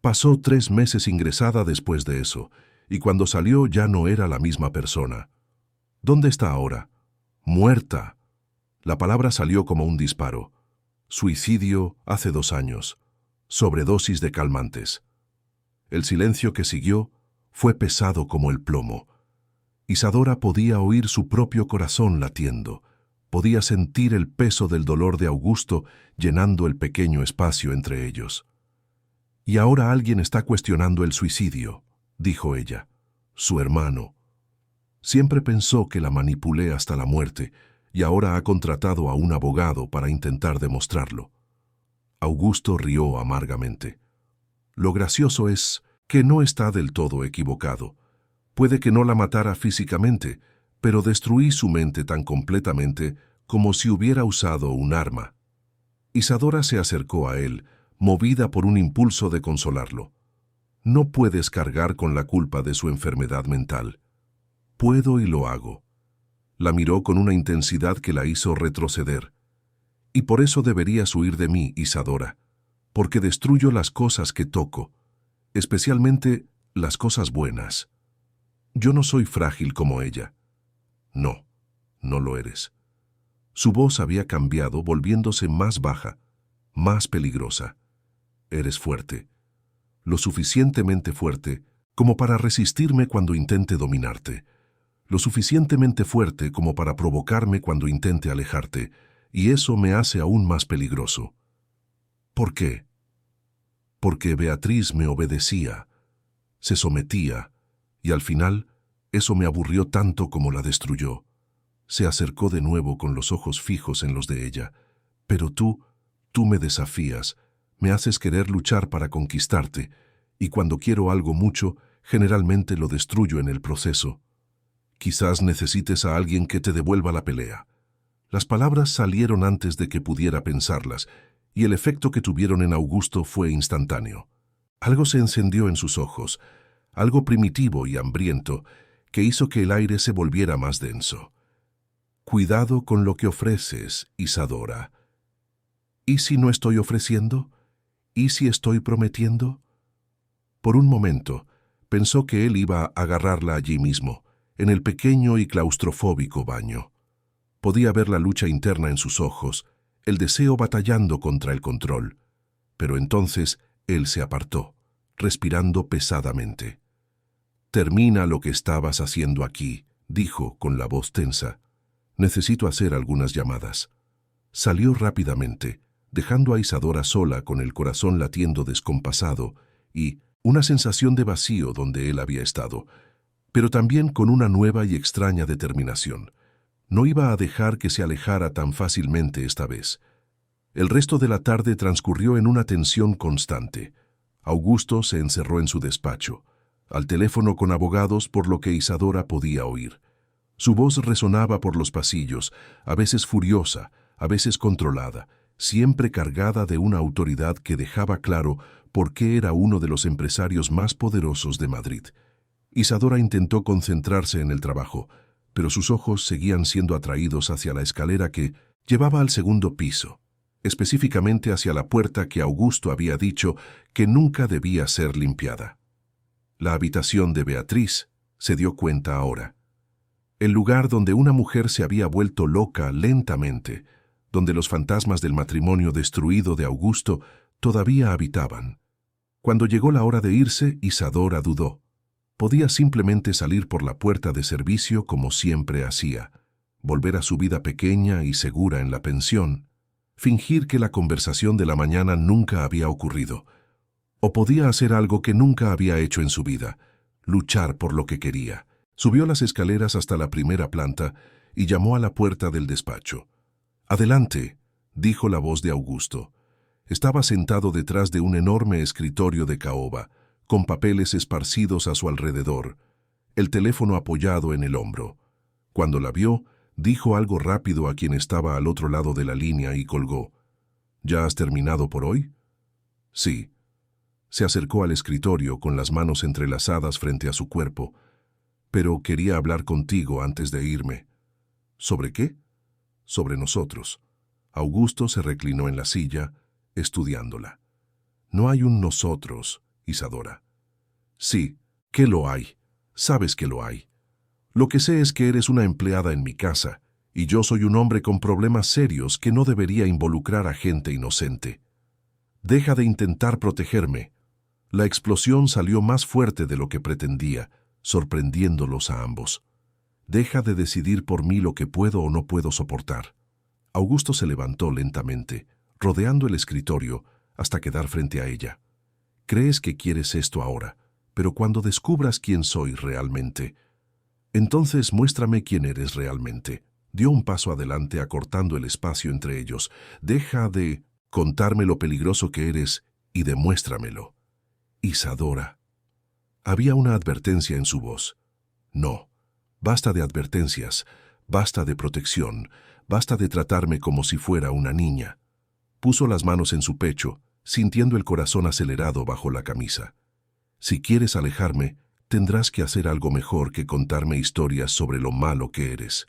Pasó 3 meses ingresada después de eso, y cuando salió ya no era la misma persona. ¿Dónde está ahora? Muerta. La palabra salió como un disparo. Suicidio hace 2 años. Sobredosis de calmantes. El silencio que siguió fue pesado como el plomo. Isadora podía oír su propio corazón latiendo. Podía sentir el peso del dolor de Augusto llenando el pequeño espacio entre ellos. «Y ahora alguien está cuestionando el suicidio», dijo ella. «Su hermano. Siempre pensó que la manipulé hasta la muerte y ahora ha contratado a un abogado para intentar demostrarlo». Augusto rió amargamente. «Lo gracioso es que no está del todo equivocado. Puede que no la matara físicamente, pero destruí su mente tan completamente como si hubiera usado un arma». Isadora se acercó a él, movida por un impulso de consolarlo. «No puedes cargar con la culpa de su enfermedad mental. Puedo y lo hago». La miró con una intensidad que la hizo retroceder. «Y por eso deberías huir de mí, Isadora, porque destruyo las cosas que toco, especialmente las cosas buenas. Yo no soy frágil como ella». «No, no lo eres». Su voz había cambiado, volviéndose más baja, más peligrosa. «Eres fuerte, lo suficientemente fuerte como para resistirme cuando intente dominarte, lo suficientemente fuerte como para provocarme cuando intente alejarte, y eso me hace aún más peligroso». «¿Por qué?» «Porque Beatriz me obedecía, se sometía, y al final eso me aburrió tanto como la destruyó». Se acercó de nuevo con los ojos fijos en los de ella. «Pero tú me desafías, me haces querer luchar para conquistarte, y cuando quiero algo mucho, generalmente lo destruyo en el proceso. Quizás necesites a alguien que te devuelva la pelea». Las palabras salieron antes de que pudiera pensarlas, y el efecto que tuvieron en Augusto fue instantáneo. Algo se encendió en sus ojos, algo primitivo y hambriento, que hizo que el aire se volviera más denso. «Cuidado con lo que ofreces, Isadora. ¿Y si no estoy ofreciendo? ¿Y si estoy prometiendo?» Por un momento, pensó que él iba a agarrarla allí mismo, en el pequeño y claustrofóbico baño. Podía ver la lucha interna en sus ojos, el deseo batallando contra el control. Pero entonces él se apartó, respirando pesadamente. «Termina lo que estabas haciendo aquí», dijo con la voz tensa. «Necesito hacer algunas llamadas». Salió rápidamente, dejando a Isadora sola con el corazón latiendo descompasado y una sensación de vacío donde él había estado, pero también con una nueva y extraña determinación. No iba a dejar que se alejara tan fácilmente esta vez. El resto de la tarde transcurrió en una tensión constante. Augusto se encerró en su despacho, al teléfono con abogados por lo que Isadora podía oír. Su voz resonaba por los pasillos, a veces furiosa, a veces controlada, siempre cargada de una autoridad que dejaba claro por qué era uno de los empresarios más poderosos de Madrid. Isadora intentó concentrarse en el trabajo, pero sus ojos seguían siendo atraídos hacia la escalera que llevaba al segundo piso, específicamente hacia la puerta que Augusto había dicho que nunca debía ser limpiada. La habitación de Beatriz, se dio cuenta ahora. El lugar donde una mujer se había vuelto loca lentamente, donde los fantasmas del matrimonio destruido de Augusto todavía habitaban. Cuando llegó la hora de irse, Isadora dudó. Podía simplemente salir por la puerta de servicio como siempre hacía, volver a su vida pequeña y segura en la pensión, fingir que la conversación de la mañana nunca había ocurrido. O podía hacer algo que nunca había hecho en su vida, luchar por lo que quería. Subió las escaleras hasta la primera planta y llamó a la puerta del despacho. «Adelante», dijo la voz de Augusto. Estaba sentado detrás de un enorme escritorio de caoba, con papeles esparcidos a su alrededor, el teléfono apoyado en el hombro. Cuando la vio, dijo algo rápido a quien estaba al otro lado de la línea y colgó. «¿Ya has terminado por hoy?» «Sí». Se acercó al escritorio con las manos entrelazadas frente a su cuerpo. «Pero quería hablar contigo antes de irme». «¿Sobre qué?» «Sobre nosotros». Augusto se reclinó en la silla, estudiándola. «No hay un nosotros, Isadora». «Sí, que lo hay. Sabes que lo hay. Lo que sé es que eres una empleada en mi casa Y yo soy un hombre con problemas serios que no debería involucrar a gente inocente. Deja de intentar protegerme. La explosión salió más fuerte de lo que pretendía, sorprendiéndolos a ambos. Deja de decidir por mí lo que puedo o no puedo soportar. Augusto se levantó lentamente, rodeando el escritorio, hasta quedar frente a ella. Crees que quieres esto ahora, pero cuando descubras quién soy realmente, entonces muéstrame quién eres realmente. Dio un paso adelante acortando el espacio entre ellos. Deja de contarme lo peligroso que eres y demuéstramelo. Isadora. Había una advertencia en su voz. No, basta de advertencias, basta de protección, basta de tratarme como si fuera una niña. Puso las manos en su pecho, sintiendo el corazón acelerado bajo la camisa. Si quieres alejarme, tendrás que hacer algo mejor que contarme historias sobre lo malo que eres.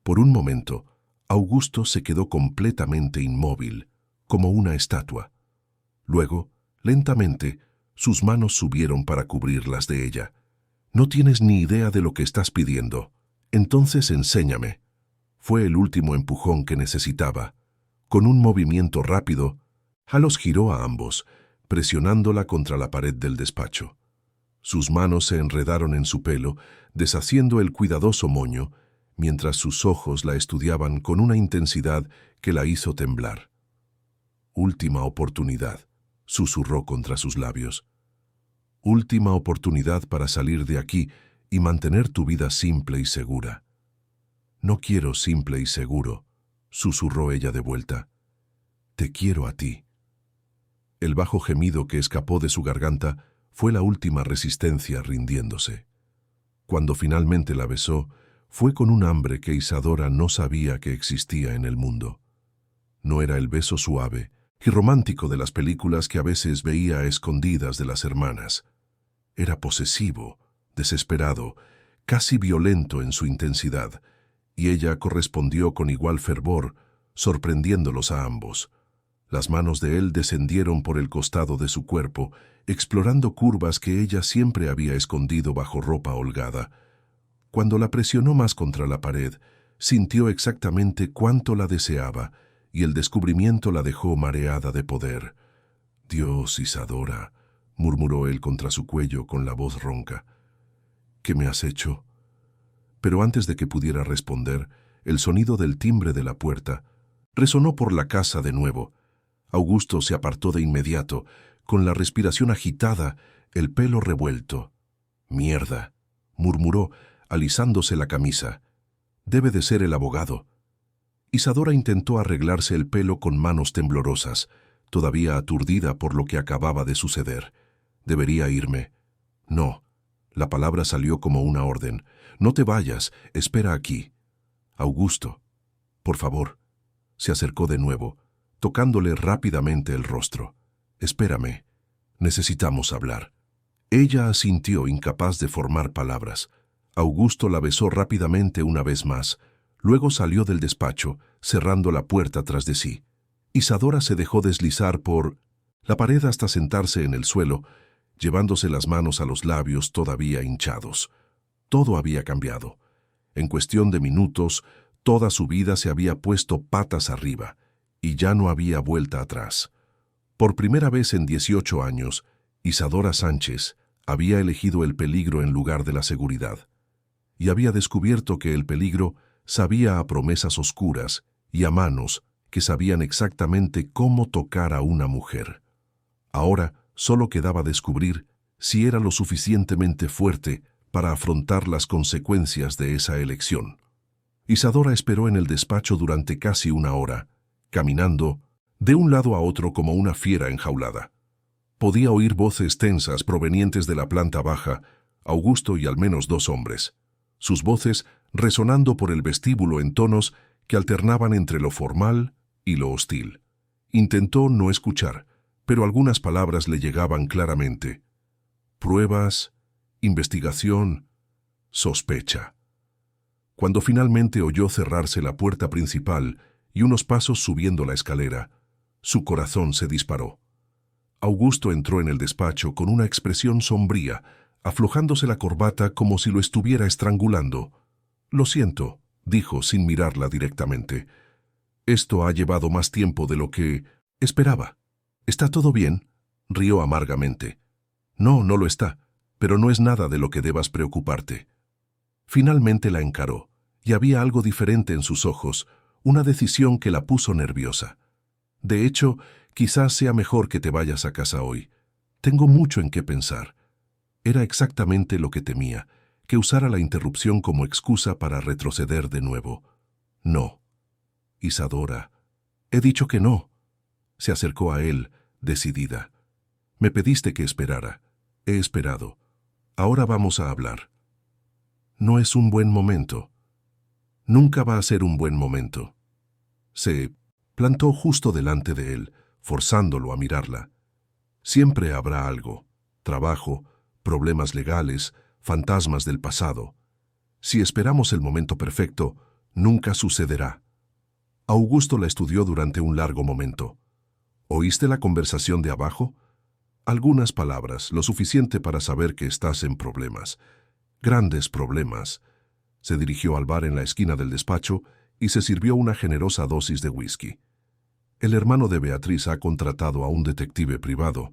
Por un momento, Augusto se quedó completamente inmóvil, como una estatua. Luego, lentamente, sus manos subieron para cubrir las de ella. No tienes ni idea de lo que estás pidiendo. Entonces enséñame. Fue el último empujón que necesitaba. Con un movimiento rápido, los giró a ambos, presionándola contra la pared del despacho. Sus manos se enredaron en su pelo, deshaciendo el cuidadoso moño, mientras sus ojos la estudiaban con una intensidad que la hizo temblar. Última oportunidad, susurró contra sus labios. Última oportunidad para salir de aquí y mantener tu vida simple y segura. No quiero simple y seguro, susurró ella de vuelta. Te quiero a ti. El bajo gemido que escapó de su garganta fue la última resistencia rindiéndose. Cuando finalmente la besó, fue con un hambre que Isadora no sabía que existía en el mundo. No era el beso suave y romántico de las películas que a veces veía a escondidas de las hermanas. Era posesivo, desesperado, casi violento en su intensidad, y ella correspondió con igual fervor, sorprendiéndolos a ambos. Las manos de él descendieron por el costado de su cuerpo, explorando curvas que ella siempre había escondido bajo ropa holgada. Cuando la presionó más contra la pared, sintió exactamente cuánto la deseaba, y el descubrimiento la dejó mareada de poder. «Dios, Isadora», murmuró él contra su cuello con la voz ronca. «¿Qué me has hecho?» Pero antes de que pudiera responder, el sonido del timbre de la puerta resonó por la casa de nuevo. Augusto se apartó de inmediato, con la respiración agitada, el pelo revuelto. «Mierda», murmuró, alisándose la camisa. «Debe de ser el abogado». Isadora intentó arreglarse el pelo con manos temblorosas, todavía aturdida por lo que acababa de suceder. «Debería irme». «No». La palabra salió como una orden. «No te vayas, espera aquí». «Augusto, por favor». Se acercó de nuevo, tocándole rápidamente el rostro. «Espérame, necesitamos hablar». Ella asintió, incapaz de formar palabras. Augusto la besó rápidamente una vez más. Luego salió del despacho, cerrando la puerta tras de sí. Isadora se dejó deslizar por la pared hasta sentarse en el suelo, llevándose las manos a los labios todavía hinchados. Todo había cambiado. En cuestión de minutos, toda su vida se había puesto patas arriba, y ya no había vuelta atrás. Por primera vez en 18 años, Isadora Sánchez había elegido el peligro en lugar de la seguridad, y había descubierto que el peligro sabía a promesas oscuras y a manos que sabían exactamente cómo tocar a una mujer. Ahora solo quedaba descubrir si era lo suficientemente fuerte para afrontar las consecuencias de esa elección. Isadora esperó en el despacho durante casi una hora, caminando de un lado a otro como una fiera enjaulada. Podía oír voces tensas provenientes de la planta baja, Augusto y al menos 2 hombres, sus voces resonando por el vestíbulo en tonos que alternaban entre lo formal y lo hostil. Intentó no escuchar, pero algunas palabras le llegaban claramente. Pruebas, investigación, sospecha. Cuando finalmente oyó cerrarse la puerta principal y unos pasos subiendo la escalera, su corazón se disparó. Augusto entró en el despacho con una expresión sombría, aflojándose la corbata como si lo estuviera estrangulando. «Lo siento», dijo sin mirarla directamente. Esto ha llevado más tiempo de lo que esperaba. ¿Está todo bien? Rió amargamente. No, no lo está, pero no es nada de lo que debas preocuparte. Finalmente la encaró, y había algo diferente en sus ojos, una decisión que la puso nerviosa. De hecho, quizás sea mejor que te vayas a casa hoy. Tengo mucho en qué pensar. Era exactamente lo que temía, que usara la interrupción como excusa para retroceder de nuevo. No. Isadora, he dicho que no. Se acercó a él, decidida. Me pediste que esperara. He esperado. Ahora vamos a hablar. No es un buen momento. Nunca va a ser un buen momento. Se plantó justo delante de él, forzándolo a mirarla. Siempre habrá algo. Trabajo, problemas legales, fantasmas del pasado. Si esperamos el momento perfecto, nunca sucederá. Augusto la estudió durante un largo momento. ¿Oíste la conversación de abajo? Algunas palabras, lo suficiente para saber que estás en problemas. Grandes problemas. Se dirigió al bar en la esquina del despacho y se sirvió una generosa dosis de whisky. El hermano de Beatriz ha contratado a un detective privado.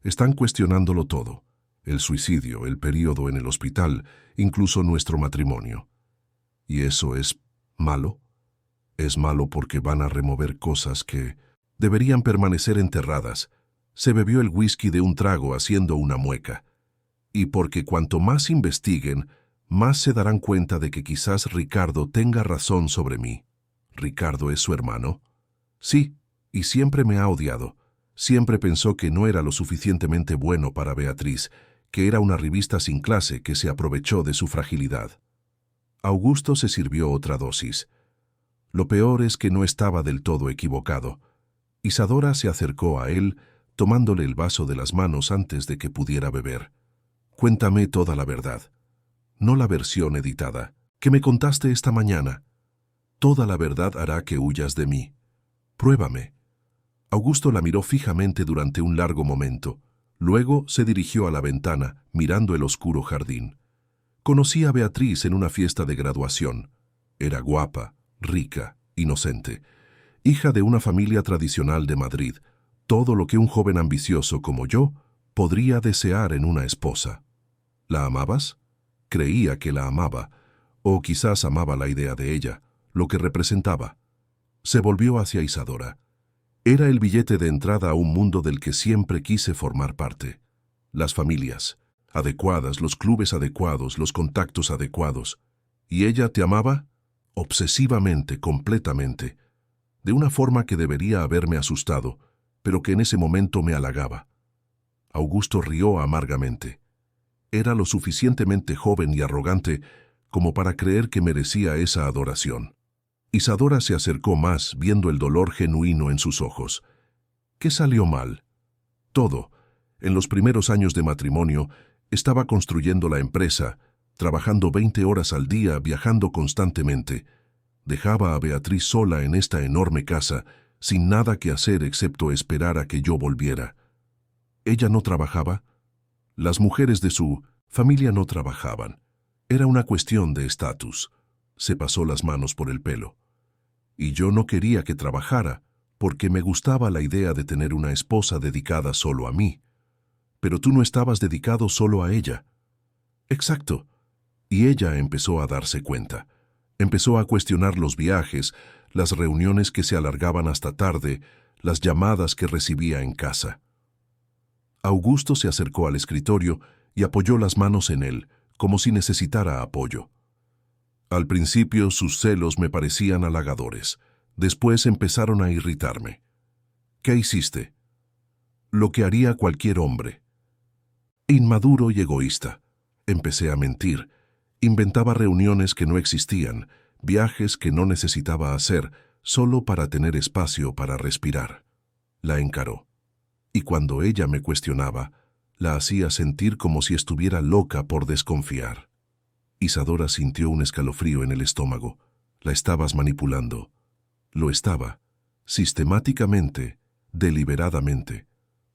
Están cuestionándolo todo. El suicidio, el período en el hospital, incluso nuestro matrimonio. ¿Y eso es malo? Es malo porque van a remover cosas que deberían permanecer enterradas. Se bebió el whisky de un trago haciendo una mueca. Y porque cuanto más investiguen, más se darán cuenta de que quizás Ricardo tenga razón sobre mí. ¿Ricardo es su hermano? Sí, y siempre me ha odiado. Siempre pensó que no era lo suficientemente bueno para Beatriz, que era una revista sin clase que se aprovechó de su fragilidad. Augusto se sirvió otra dosis. Lo peor es que no estaba del todo equivocado. Isadora se acercó a él, tomándole el vaso de las manos antes de que pudiera beber. Cuéntame toda la verdad. No la versión editada, que me contaste esta mañana. Toda la verdad hará que huyas de mí. Pruébame. Augusto la miró fijamente durante un largo momento. Luego se dirigió a la ventana, mirando el oscuro jardín. Conocí a Beatriz en una fiesta de graduación. Era guapa, rica, inocente. Hija de una familia tradicional de Madrid. Todo lo que un joven ambicioso como yo podría desear en una esposa. ¿La amabas? Creía que la amaba, o quizás amaba la idea de ella, lo que representaba. Se volvió hacia Isadora. Era el billete de entrada a un mundo del que siempre quise formar parte. Las familias adecuadas, los clubes adecuados, los contactos adecuados. ¿Y ella te amaba? Obsesivamente, completamente. De una forma que debería haberme asustado, pero que en ese momento me halagaba. Augusto rió amargamente. Era lo suficientemente joven y arrogante como para creer que merecía esa adoración. Isadora se acercó más, viendo el dolor genuino en sus ojos. ¿Qué salió mal? Todo. En los primeros años de matrimonio, estaba construyendo la empresa, trabajando 20 horas al día, viajando constantemente. Dejaba a Beatriz sola en esta enorme casa, sin nada que hacer excepto esperar a que yo volviera. ¿Ella no trabajaba? Las mujeres de su familia no trabajaban. Era una cuestión de estatus. Se pasó las manos por el pelo. Y yo no quería que trabajara, porque me gustaba la idea de tener una esposa dedicada solo a mí. Pero tú no estabas dedicado solo a ella. Exacto. Y ella empezó a darse cuenta. Empezó a cuestionar los viajes, las reuniones que se alargaban hasta tarde, las llamadas que recibía en casa. Augusto se acercó al escritorio y apoyó las manos en él, como si necesitara apoyo. Al principio sus celos me parecían halagadores. Después empezaron a irritarme. ¿Qué hiciste? Lo que haría cualquier hombre. Inmaduro y egoísta. Empecé a mentir. Inventaba reuniones que no existían, viajes que no necesitaba hacer, solo para tener espacio para respirar. La encaró. Y cuando ella me cuestionaba, la hacía sentir como si estuviera loca por desconfiar. Isadora sintió un escalofrío en el estómago. La estabas manipulando. Lo estaba, sistemáticamente, deliberadamente,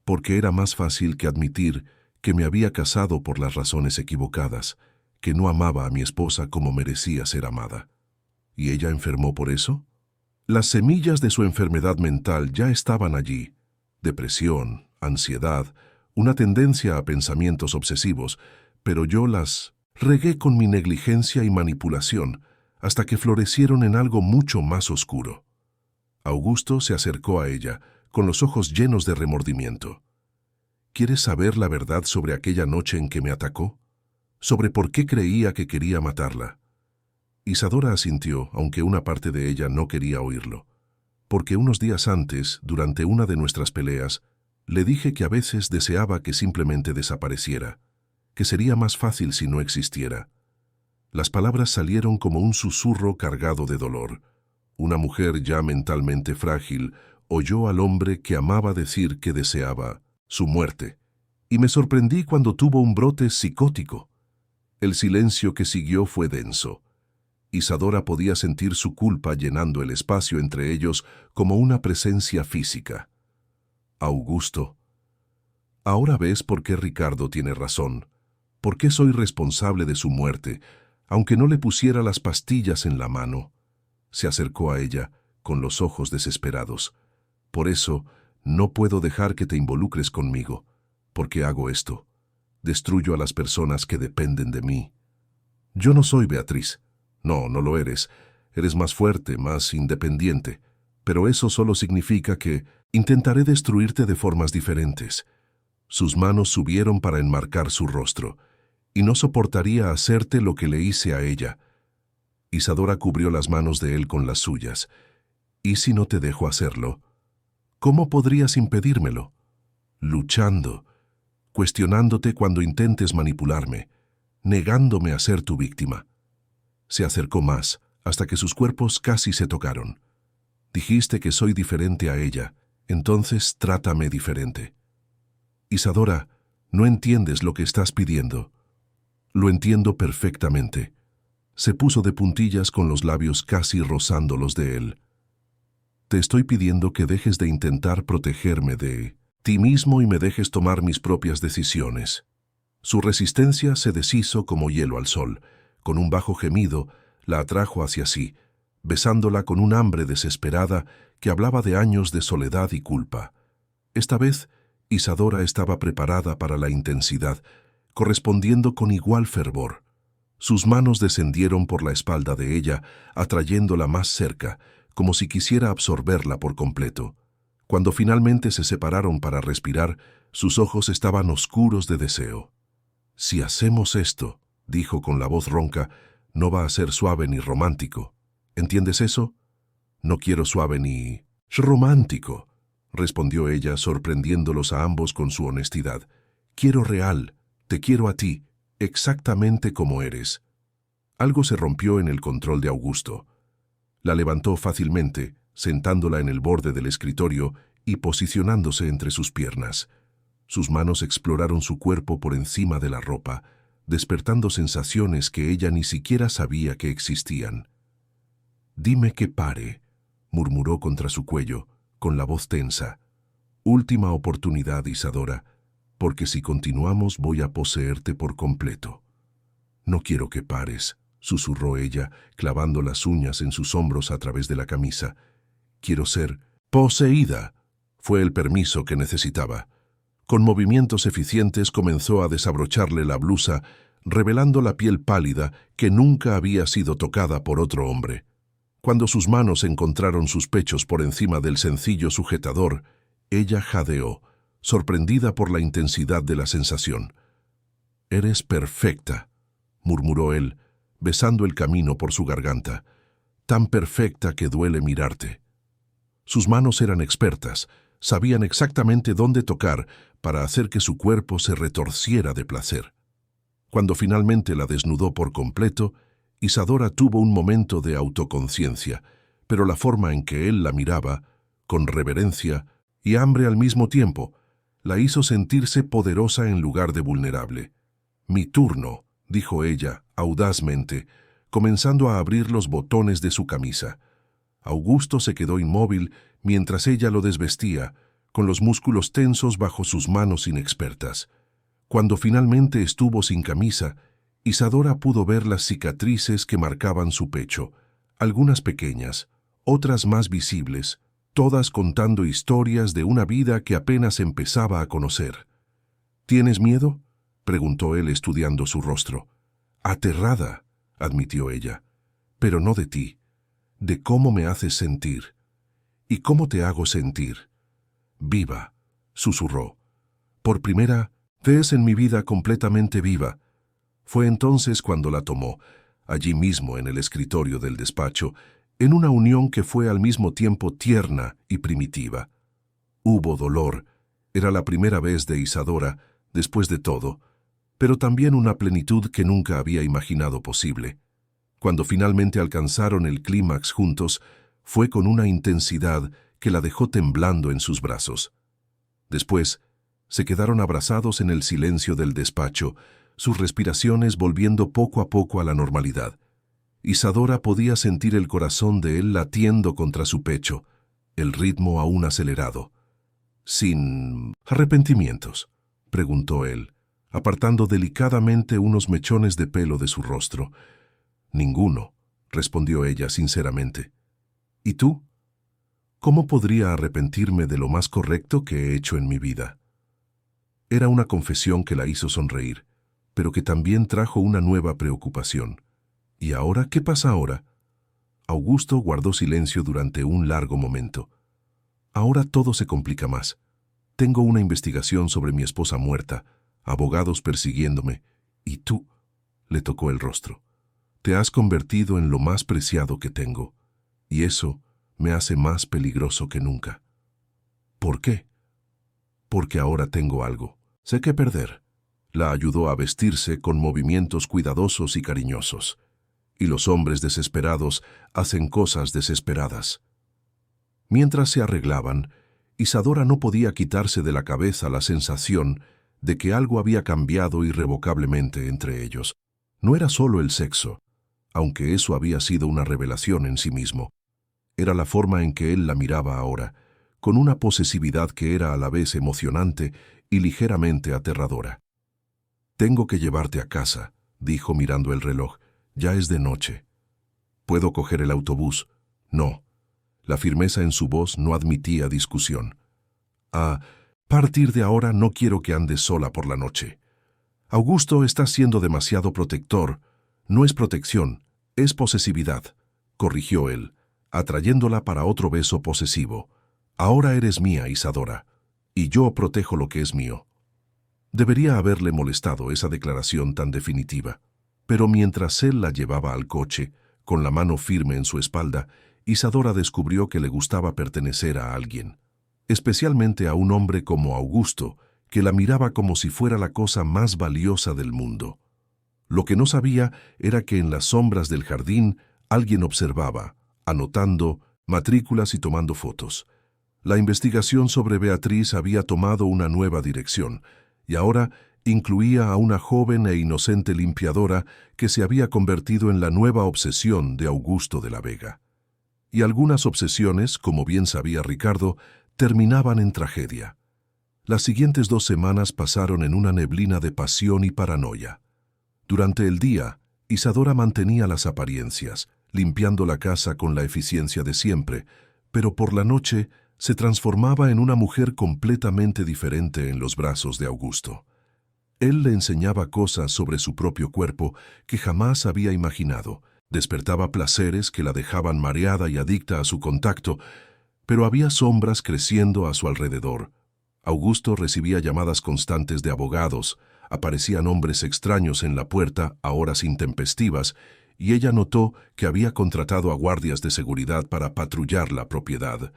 porque era más fácil que admitir que me había casado por las razones equivocadas, que no amaba a mi esposa como merecía ser amada. ¿Y ella enfermó por eso? Las semillas de su enfermedad mental ya estaban allí. Depresión, ansiedad, una tendencia a pensamientos obsesivos, pero yo las regué con mi negligencia y manipulación hasta que florecieron en algo mucho más oscuro. Augusto se acercó a ella, con los ojos llenos de remordimiento. ¿Quieres saber la verdad sobre aquella noche en que me atacó? ¿Sobre por qué creía que quería matarla? Isadora asintió, aunque una parte de ella no quería oírlo. Porque unos días antes, durante una de nuestras peleas, le dije que a veces deseaba que simplemente desapareciera, que sería más fácil si no existiera. Las palabras salieron como un susurro cargado de dolor. Una mujer ya mentalmente frágil oyó al hombre que amaba decir que deseaba su muerte, y me sorprendí cuando tuvo un brote psicótico. El silencio que siguió fue denso. Isadora podía sentir su culpa llenando el espacio entre ellos como una presencia física. Augusto, ahora ves por qué Ricardo tiene razón, por qué soy responsable de su muerte, aunque no le pusiera las pastillas en la mano. Se acercó a ella, con los ojos desesperados. Por eso, no puedo dejar que te involucres conmigo. ¿Por qué hago esto? Destruyo a las personas que dependen de mí. Yo no soy Beatriz. No, no lo eres. Eres más fuerte, más independiente. Pero eso solo significa que intentaré destruirte de formas diferentes. Sus manos subieron para enmarcar su rostro, y no soportaría hacerte lo que le hice a ella. Isadora cubrió las manos de él con las suyas. ¿Y si no te dejo hacerlo? ¿Cómo podrías impedírmelo? Luchando, cuestionándote cuando intentes manipularme, negándome a ser tu víctima. Se acercó más, hasta que sus cuerpos casi se tocaron. Dijiste que soy diferente a ella, entonces trátame diferente. Isadora, no entiendes lo que estás pidiendo. Lo entiendo perfectamente. Se puso de puntillas con los labios casi rozando los de él. Te estoy pidiendo que dejes de intentar protegerme de ti mismo y me dejes tomar mis propias decisiones. Su resistencia se deshizo como hielo al sol. Con un bajo gemido, la atrajo hacia sí, besándola con un hambre desesperada que hablaba de años de soledad y culpa. Esta vez, Isadora estaba preparada para la intensidad, correspondiendo con igual fervor. Sus manos descendieron por la espalda de ella, atrayéndola más cerca, como si quisiera absorberla por completo. Cuando finalmente se separaron para respirar, sus ojos estaban oscuros de deseo. «Si hacemos esto», dijo con la voz ronca, «no va a ser suave ni romántico. ¿Entiendes eso? No quiero suave ni romántico», respondió ella, sorprendiéndolos a ambos con su honestidad. «Quiero real, te quiero a ti, exactamente como eres». Algo se rompió en el control de Augusto. La levantó fácilmente, sentándola en el borde del escritorio y posicionándose entre sus piernas. Sus manos exploraron su cuerpo por encima de la ropa, despertando sensaciones que ella ni siquiera sabía que existían. «Dime que pare», murmuró contra su cuello, con la voz tensa. «Última oportunidad, Isadora, porque si continuamos voy a poseerte por completo». «No quiero que pares», susurró ella, clavando las uñas en sus hombros a través de la camisa. «Quiero ser poseída». Fue el permiso que necesitaba. Con movimientos eficientes comenzó a desabrocharle la blusa, revelando la piel pálida que nunca había sido tocada por otro hombre. Cuando sus manos encontraron sus pechos por encima del sencillo sujetador, ella jadeó, sorprendida por la intensidad de la sensación. «Eres perfecta», murmuró él, besando el camino por su garganta. «Tan perfecta que duele mirarte». Sus manos eran expertas, sabían exactamente dónde tocar para hacer que su cuerpo se retorciera de placer. Cuando finalmente la desnudó por completo, Isadora tuvo un momento de autoconciencia, pero la forma en que él la miraba, con reverencia y hambre al mismo tiempo, la hizo sentirse poderosa en lugar de vulnerable. «Mi turno», dijo ella, audazmente, comenzando a abrir los botones de su camisa. Augusto se quedó inmóvil mientras ella lo desvestía, con los músculos tensos bajo sus manos inexpertas. Cuando finalmente estuvo sin camisa, Isadora pudo ver las cicatrices que marcaban su pecho, algunas pequeñas, otras más visibles, todas contando historias de una vida que apenas empezaba a conocer. ¿Tienes miedo?, preguntó él estudiando su rostro. Aterrada, admitió ella, pero no de ti, de cómo me haces sentir. ¿Y cómo te hago sentir? Viva, susurró. Por primera vez en mi vida completamente viva. Fue entonces cuando la tomó, allí mismo en el escritorio del despacho, en una unión que fue al mismo tiempo tierna y primitiva. Hubo dolor, era la primera vez de Isadora, después de todo, pero también una plenitud que nunca había imaginado posible. Cuando finalmente alcanzaron el clímax juntos, fue con una intensidad que la dejó temblando en sus brazos. Después, se quedaron abrazados en el silencio del despacho, sus respiraciones volviendo poco a poco a la normalidad. Isadora podía sentir el corazón de él latiendo contra su pecho, el ritmo aún acelerado. «¿Sin arrepentimientos?», preguntó él, apartando delicadamente unos mechones de pelo de su rostro. «Ninguno», respondió ella sinceramente. «¿Y tú? ¿Cómo podría arrepentirme de lo más correcto que he hecho en mi vida?». Era una confesión que la hizo sonreír, pero que también trajo una nueva preocupación. ¿Y ahora qué pasa ahora? Augusto guardó silencio durante un largo momento. Ahora todo se complica más. Tengo una investigación sobre mi esposa muerta, abogados persiguiéndome, y tú, le tocó el rostro. Te has convertido en lo más preciado que tengo, y eso me hace más peligroso que nunca. ¿Por qué? Porque ahora tengo algo. Sé qué perder. La ayudó a vestirse con movimientos cuidadosos y cariñosos. Y los hombres desesperados hacen cosas desesperadas. Mientras se arreglaban, Isadora no podía quitarse de la cabeza la sensación de que algo había cambiado irrevocablemente entre ellos. No era solo el sexo, aunque eso había sido una revelación en sí mismo. Era la forma en que él la miraba ahora, con una posesividad que era a la vez emocionante y ligeramente aterradora. «Tengo que llevarte a casa», dijo mirando el reloj. «Ya es de noche». «¿Puedo coger el autobús?». «No». La firmeza en su voz no admitía discusión. «A partir de ahora no quiero que andes sola por la noche». «Augusto está siendo demasiado protector». «No es protección, es posesividad», corrigió él, atrayéndola para otro beso posesivo. «Ahora eres mía, Isadora, y yo protejo lo que es mío». Debería haberle molestado esa declaración tan definitiva, pero mientras él la llevaba al coche, con la mano firme en su espalda, Isadora descubrió que le gustaba pertenecer a alguien, especialmente a un hombre como Augusto, que la miraba como si fuera la cosa más valiosa del mundo. Lo que no sabía era que en las sombras del jardín alguien observaba, anotando matrículas y tomando fotos. La investigación sobre Beatriz había tomado una nueva dirección, y ahora incluía a una joven e inocente limpiadora que se había convertido en la nueva obsesión de Augusto de la Vega. Y algunas obsesiones, como bien sabía Ricardo, terminaban en tragedia. Las siguientes 2 semanas pasaron en una neblina de pasión y paranoia. Durante el día, Isadora mantenía las apariencias, limpiando la casa con la eficiencia de siempre, pero por la noche se transformaba en una mujer completamente diferente en los brazos de Augusto. Él le enseñaba cosas sobre su propio cuerpo que jamás había imaginado, despertaba placeres que la dejaban mareada y adicta a su contacto, pero había sombras creciendo a su alrededor. Augusto recibía llamadas constantes de abogados, aparecían hombres extraños en la puerta a horas intempestivas, y ella notó que había contratado a guardias de seguridad para patrullar la propiedad.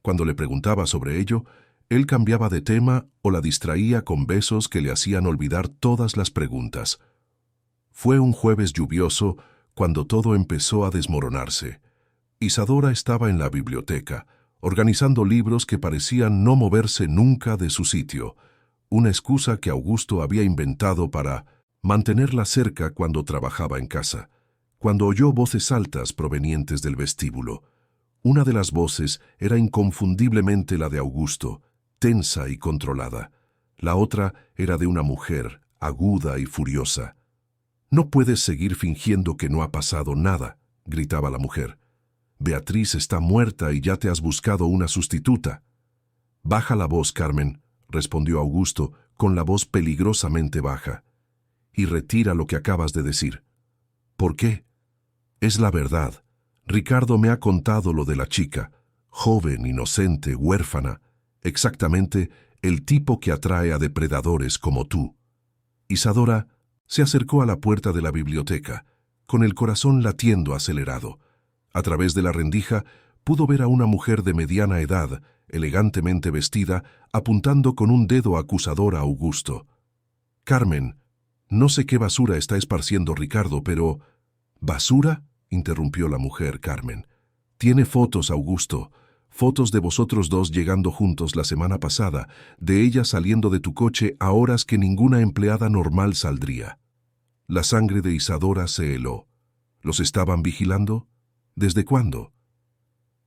Cuando le preguntaba sobre ello, él cambiaba de tema o la distraía con besos que le hacían olvidar todas las preguntas. Fue un jueves lluvioso cuando todo empezó a desmoronarse. Isadora estaba en la biblioteca, organizando libros que parecían no moverse nunca de su sitio, una excusa que Augusto había inventado para mantenerla cerca cuando trabajaba en casa. Cuando oyó voces altas provenientes del vestíbulo, una de las voces era inconfundiblemente la de Augusto, tensa y controlada. La otra era de una mujer, aguda y furiosa. «No puedes seguir fingiendo que no ha pasado nada», gritaba la mujer. Beatriz está muerta y ya te has buscado una sustituta. Baja la voz, Carmen, respondió Augusto, con la voz peligrosamente baja. Y retira lo que acabas de decir. ¿Por qué? Es la verdad. Ricardo me ha contado lo de la chica, joven, inocente, huérfana, exactamente el tipo que atrae a depredadores como tú. Isadora se acercó a la puerta de la biblioteca, con el corazón latiendo acelerado. A través de la rendija pudo ver a una mujer de mediana edad, elegantemente vestida, apuntando con un dedo acusador a Augusto. Carmen, no sé qué basura está esparciendo Ricardo, pero... ¿Basura?, interrumpió la mujer, Carmen. Tiene fotos, Augusto. Fotos de vosotros dos llegando juntos la semana pasada, de ella saliendo de tu coche a horas que ninguna empleada normal saldría. La sangre de Isadora se heló. ¿Los estaban vigilando? ¿Desde cuándo?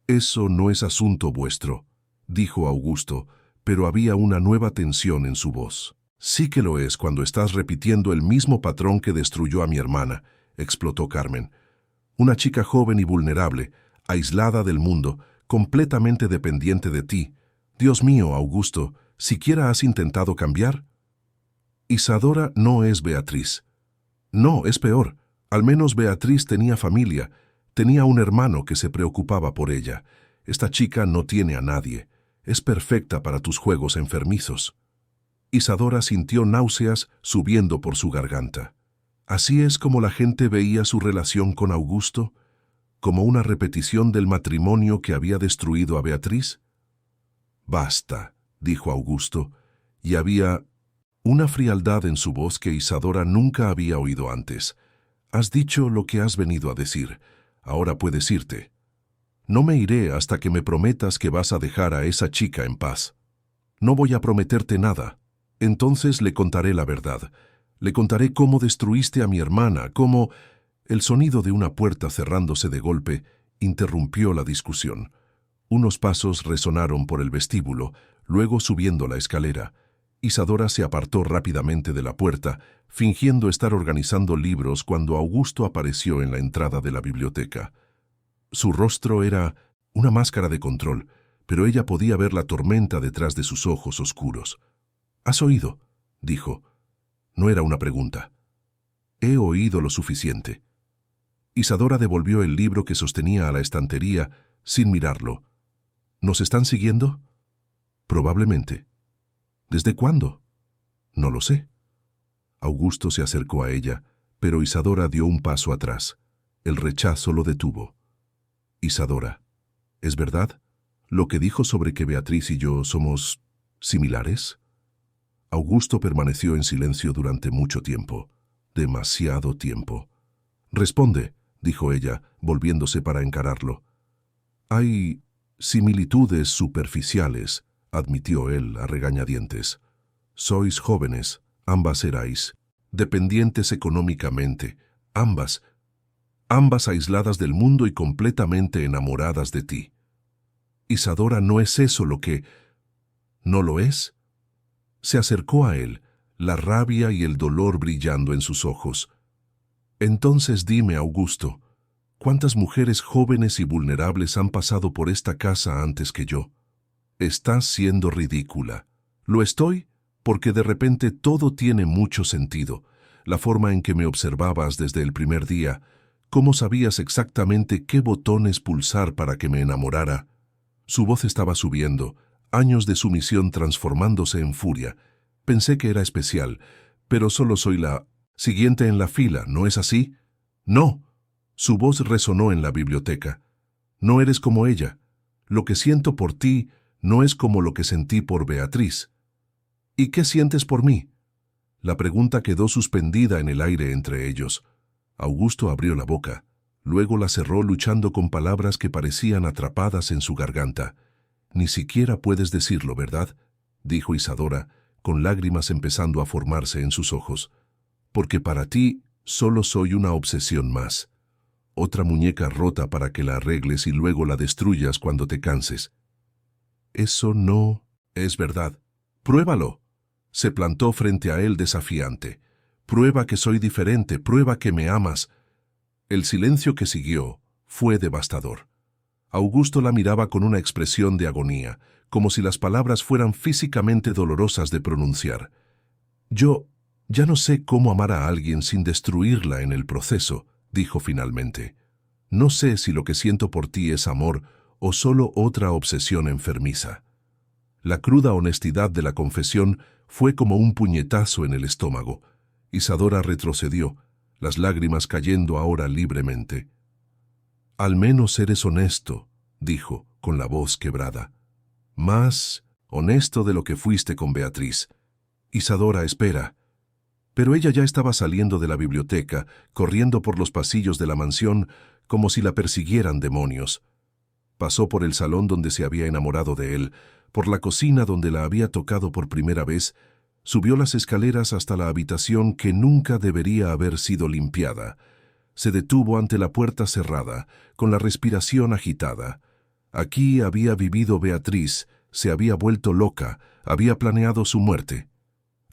Eso no es asunto vuestro, dijo Augusto, pero había una nueva tensión en su voz. Sí que lo es cuando estás repitiendo el mismo patrón que destruyó a mi hermana, explotó Carmen. Una chica joven y vulnerable, aislada del mundo, completamente dependiente de ti. Dios mío, Augusto, ¿siquiera has intentado cambiar? Isadora no es Beatriz. No, es peor. Al menos Beatriz tenía familia, tenía un hermano que se preocupaba por ella. Esta chica no tiene a nadie. Es perfecta para tus juegos enfermizos. Isadora sintió náuseas subiendo por su garganta. ¿Así es como la gente veía su relación con Augusto? ¿Como una repetición del matrimonio que había destruido a Beatriz? Basta, dijo Augusto, y había una frialdad en su voz que Isadora nunca había oído antes. Has dicho lo que has venido a decir. Ahora puedes irte. No me iré hasta que me prometas que vas a dejar a esa chica en paz. No voy a prometerte nada. Entonces le contaré la verdad. Le contaré cómo destruiste a mi hermana, cómo... El sonido de una puerta cerrándose de golpe interrumpió la discusión. Unos pasos resonaron por el vestíbulo, luego subiendo la escalera. Isadora se apartó rápidamente de la puerta, fingiendo estar organizando libros cuando Augusto apareció en la entrada de la biblioteca. Su rostro era una máscara de control, pero ella podía ver la tormenta detrás de sus ojos oscuros. «¿Has oído?», dijo. No era una pregunta. «He oído lo suficiente». Isadora devolvió el libro que sostenía a la estantería sin mirarlo. «¿Nos están siguiendo?» «Probablemente». «¿Desde cuándo?» «No lo sé». Augusto se acercó a ella, pero Isadora dio un paso atrás. El rechazo lo detuvo. «Isadora, ¿es verdad lo que dijo sobre que Beatriz y yo somos similares?» Augusto permaneció en silencio durante mucho tiempo, demasiado tiempo. «Responde», dijo ella, volviéndose para encararlo. «Hay similitudes superficiales», admitió él a regañadientes. «Sois jóvenes, ambas erais, dependientes económicamente, ambas aisladas del mundo y completamente enamoradas de ti. Isadora, ¿no es eso lo que... no lo es?» Se acercó a él, la rabia y el dolor brillando en sus ojos. «Entonces dime, Augusto, ¿cuántas mujeres jóvenes y vulnerables han pasado por esta casa antes que yo? Estás siendo ridícula. Lo estoy porque de repente todo tiene mucho sentido. La forma en que me observabas desde el primer día, cómo sabías exactamente qué botones pulsar para que me enamorara». Su voz estaba subiendo, años de sumisión transformándose en furia. «Pensé que era especial, pero solo soy la siguiente en la fila, ¿no es así?» «No». Su voz resonó en la biblioteca. «No eres como ella. Lo que siento por ti no es como lo que sentí por Beatriz». «¿Y qué sientes por mí?» La pregunta quedó suspendida en el aire entre ellos. Augusto abrió la boca, luego la cerró luchando con palabras que parecían atrapadas en su garganta. «Ni siquiera puedes decirlo, ¿verdad?», dijo Isadora, con lágrimas empezando a formarse en sus ojos. «Porque para ti solo soy una obsesión más. Otra muñeca rota para que la arregles y luego la destruyas cuando te canses». «Eso no es verdad. Pruébalo». Se plantó frente a él desafiante. «Prueba que soy diferente, prueba que me amas». El silencio que siguió Fue devastador. Augusto la miraba con una expresión de agonía, como si las palabras fueran físicamente dolorosas de pronunciar. Yo ya no sé cómo amar a alguien sin destruirla en el proceso, dijo finalmente. No sé si lo que siento por ti es amor o solo otra obsesión enfermiza. La cruda honestidad de la confesión fue como un puñetazo en el estómago. Isadora retrocedió, las lágrimas cayendo ahora libremente. «Al menos eres honesto», dijo, con la voz quebrada. «Más honesto de lo que fuiste con Beatriz. Isadora, espera». Pero ella ya estaba saliendo de la biblioteca, corriendo por los pasillos de la mansión, como si la persiguieran demonios. Pasó por el salón donde se había enamorado de él, por la cocina donde la había tocado por primera vez, subió las escaleras hasta la habitación que nunca debería haber sido limpiada. Se detuvo ante la puerta cerrada, con la respiración agitada. Aquí había vivido Beatriz, se había vuelto loca, había planeado su muerte.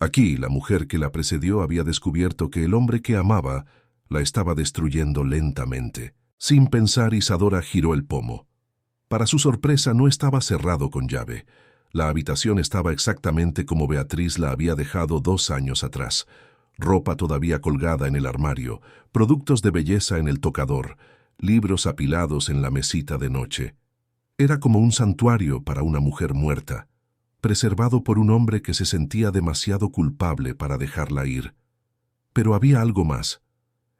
Aquí la mujer que la precedió había descubierto que el hombre que amaba la estaba destruyendo lentamente. Sin pensar, Isadora giró el pomo. Para su sorpresa, no estaba cerrado con llave. La habitación estaba exactamente como Beatriz la había dejado 2 años atrás. Ropa todavía colgada en el armario, productos de belleza en el tocador, libros apilados en la mesita de noche. Era como un santuario para una mujer muerta, preservado por un hombre que se sentía demasiado culpable para dejarla ir. Pero había algo más.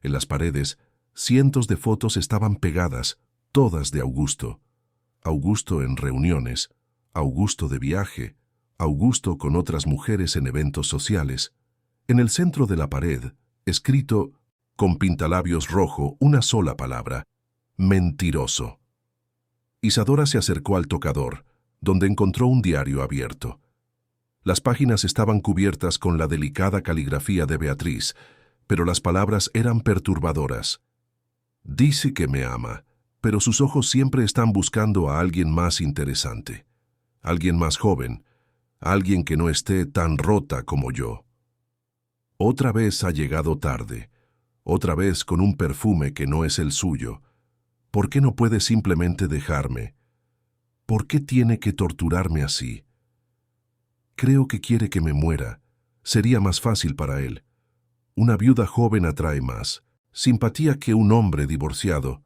En las paredes, cientos de fotos estaban pegadas, todas de Augusto. Augusto en reuniones, Augusto de viaje, Augusto con otras mujeres en eventos sociales. En el centro de la pared, escrito con pintalabios rojo, una sola palabra: mentiroso. Isadora se acercó al tocador, donde encontró un diario abierto. Las páginas estaban cubiertas con la delicada caligrafía de Beatriz, pero las palabras eran perturbadoras. Dice que me ama, pero sus ojos siempre están buscando a alguien más interesante, alguien más joven, alguien que no esté tan rota como yo. Otra vez ha llegado tarde, otra vez con un perfume que no es el suyo. ¿Por qué no puede simplemente dejarme? ¿Por qué tiene que torturarme así? Creo que quiere que me muera. Sería más fácil para él. Una viuda joven atrae más simpatía que un hombre divorciado.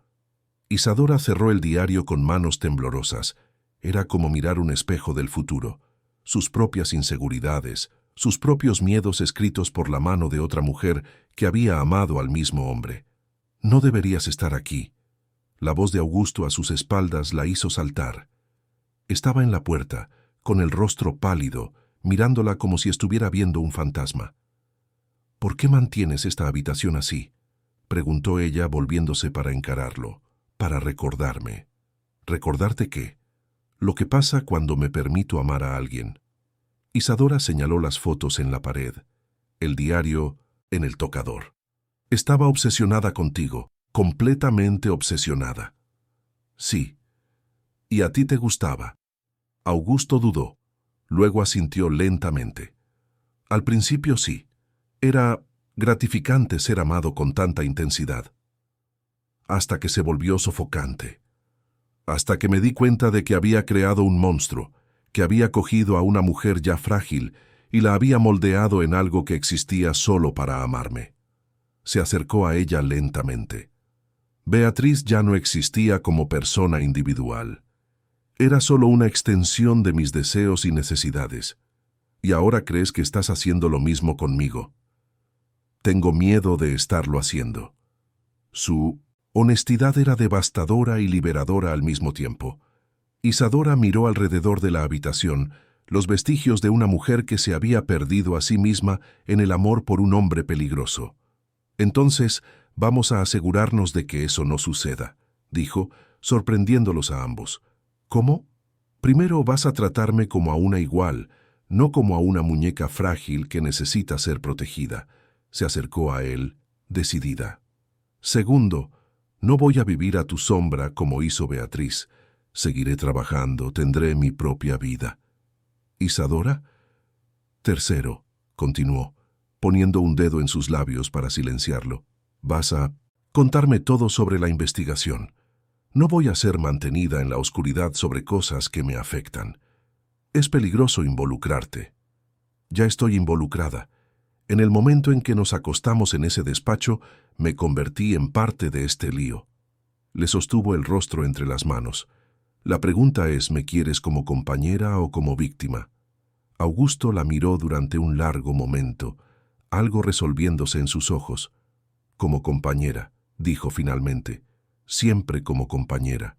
Isadora cerró el diario con manos temblorosas. Era como mirar un espejo del futuro. Sus propias inseguridades, sus propios miedos escritos por la mano de otra mujer que había amado al mismo hombre. No deberías estar aquí. La voz de Augusto a sus espaldas la hizo saltar. Estaba en la puerta, con el rostro pálido, mirándola como si estuviera viendo un fantasma. «¿Por qué mantienes esta habitación así?», preguntó ella, volviéndose para encararlo. «Para recordarme». «¿Recordarte qué?». «Lo que pasa cuando me permito amar a alguien». Isadora señaló las fotos en la pared, el diario en el tocador. «Estaba obsesionada contigo, completamente obsesionada». «Sí. ¿Y a ti te gustaba?». Augusto dudó, luego asintió lentamente. «Al principio sí. Era gratificante ser amado con tanta intensidad. Hasta que se volvió sofocante. Hasta que me di cuenta de que había creado un monstruo, que había cogido a una mujer ya frágil y la había moldeado en algo que existía solo para amarme». Se acercó a ella lentamente. Beatriz ya no existía como persona individual. Era solo una extensión de mis deseos y necesidades. ¿Y ahora crees que estás haciendo lo mismo conmigo? Tengo miedo de estarlo haciendo. Su honestidad era devastadora y liberadora al mismo tiempo. Isadora miró alrededor de la habitación, los vestigios de una mujer que se había perdido a sí misma en el amor por un hombre peligroso. «Entonces, vamos a asegurarnos de que eso no suceda», dijo, sorprendiéndolos a ambos. «¿Cómo? Primero vas a tratarme como a una igual, no como a una muñeca frágil que necesita ser protegida». Se acercó a él, decidida. «Segundo, no voy a vivir a tu sombra como hizo Beatriz. Seguiré trabajando, tendré mi propia vida». «¿Isadora?». «Tercero», continuó, poniendo un dedo en sus labios para silenciarlo, «vas a contarme todo sobre la investigación. No voy a ser mantenida en la oscuridad sobre cosas que me afectan. Es peligroso involucrarte. Ya estoy involucrada. En el momento en que nos acostamos en ese despacho, me convertí en parte de este lío. Le sostuvo el rostro entre las manos. La pregunta es, ¿me quieres como compañera o como víctima? Augusto la miró durante un largo momento, algo resolviéndose en sus ojos. Como compañera, dijo finalmente. Siempre como compañera.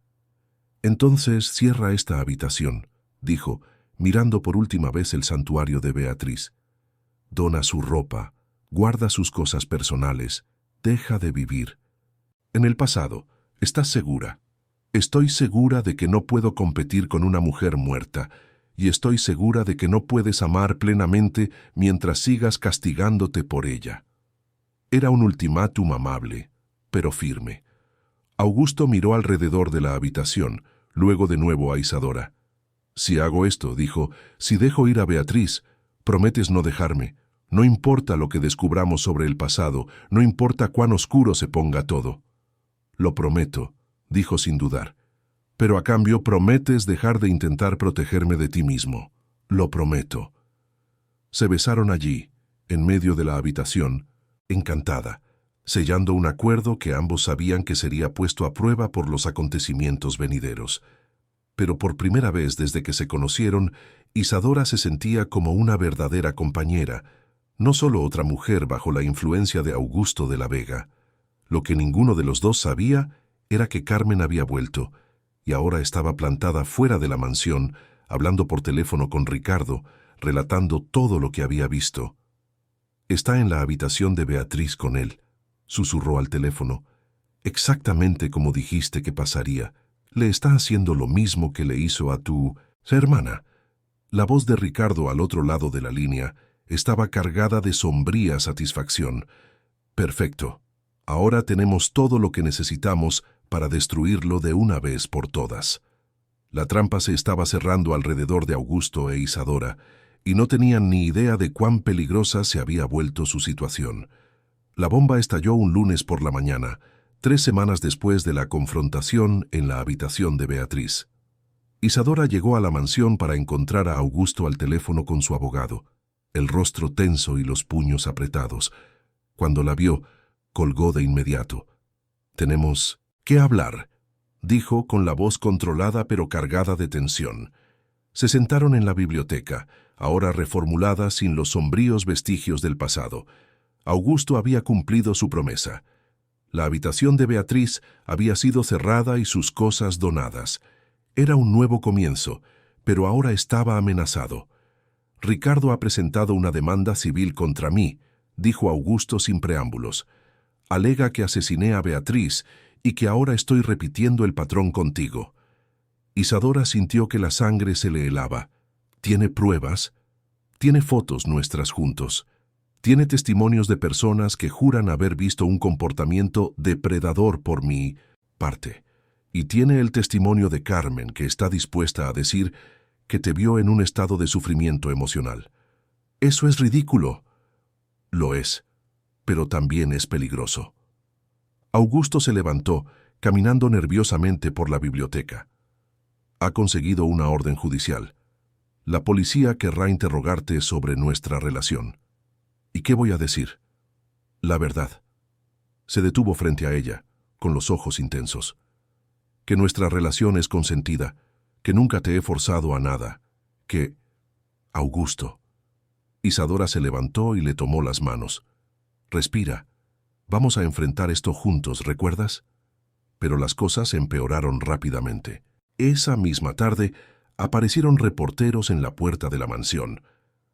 Entonces cierra esta habitación, dijo, mirando por última vez el santuario de Beatriz. Dona su ropa, guarda sus cosas personales, deja de vivir. En el pasado, ¿estás segura? Estoy segura de que no puedo competir con una mujer muerta, y estoy segura de que no puedes amar plenamente mientras sigas castigándote por ella. Era un ultimátum amable, pero firme. Augusto miró alrededor de la habitación, luego de nuevo a Isadora. Si hago esto, dijo, si dejo ir a Beatriz, prometes no dejarme. No importa lo que descubramos sobre el pasado, no importa cuán oscuro se ponga todo. Lo prometo, dijo sin dudar. Pero a cambio prometes dejar de intentar protegerme de ti mismo. Lo prometo. Se besaron allí, en medio de la habitación, encantada, sellando un acuerdo que ambos sabían que sería puesto a prueba por los acontecimientos venideros. Pero por primera vez desde que se conocieron, Isadora se sentía como una verdadera compañera, no solo otra mujer bajo la influencia de Augusto de la Vega. Lo que ninguno de los dos sabía era que Carmen había vuelto, y ahora estaba plantada fuera de la mansión, hablando por teléfono con Ricardo, relatando todo lo que había visto. Está en la habitación de Beatriz con él, susurró al teléfono. Exactamente como dijiste que pasaría. Le está haciendo lo mismo que le hizo a tu hermana. La voz de Ricardo al otro lado de la línea estaba cargada de sombría satisfacción. Perfecto. Ahora tenemos todo lo que necesitamos para destruirlo de una vez por todas. La trampa se estaba cerrando alrededor de Augusto e Isadora, y no tenían ni idea de cuán peligrosa se había vuelto su situación. La bomba estalló un lunes por la mañana, 3 semanas después de la confrontación en la habitación de Beatriz. Isadora llegó a la mansión para encontrar a Augusto al teléfono con su abogado, el rostro tenso y los puños apretados. Cuando la vio, colgó de inmediato. «Tenemos que hablar», dijo con la voz controlada pero cargada de tensión. Se sentaron en la biblioteca, ahora reformulada sin los sombríos vestigios del pasado. Augusto había cumplido su promesa. La habitación de Beatriz había sido cerrada y sus cosas donadas. Era un nuevo comienzo, pero ahora estaba amenazado. «Ricardo ha presentado una demanda civil contra mí», dijo Augusto sin preámbulos. «Alega que asesiné a Beatriz y que ahora estoy repitiendo el patrón contigo». Isadora sintió que la sangre se le helaba. «¿Tiene pruebas? Tiene fotos nuestras juntos. Tiene testimonios de personas que juran haber visto un comportamiento depredador por mi parte. Y tiene el testimonio de Carmen, que está dispuesta a decir que te vio en un estado de sufrimiento emocional. Eso es ridículo». «Lo es, pero también es peligroso». Augusto se levantó, caminando nerviosamente por la biblioteca. «Ha conseguido una orden judicial. La policía querrá interrogarte sobre nuestra relación». «¿Y qué voy a decir?» «La verdad». Se detuvo frente a ella, con los ojos intensos. «Que nuestra relación es consentida, que nunca te he forzado a nada, que...» «Augusto». Isadora se levantó y le tomó las manos. «Respira. Vamos a enfrentar esto juntos, ¿recuerdas?» Pero las cosas empeoraron rápidamente. Esa misma tarde aparecieron reporteros en la puerta de la mansión.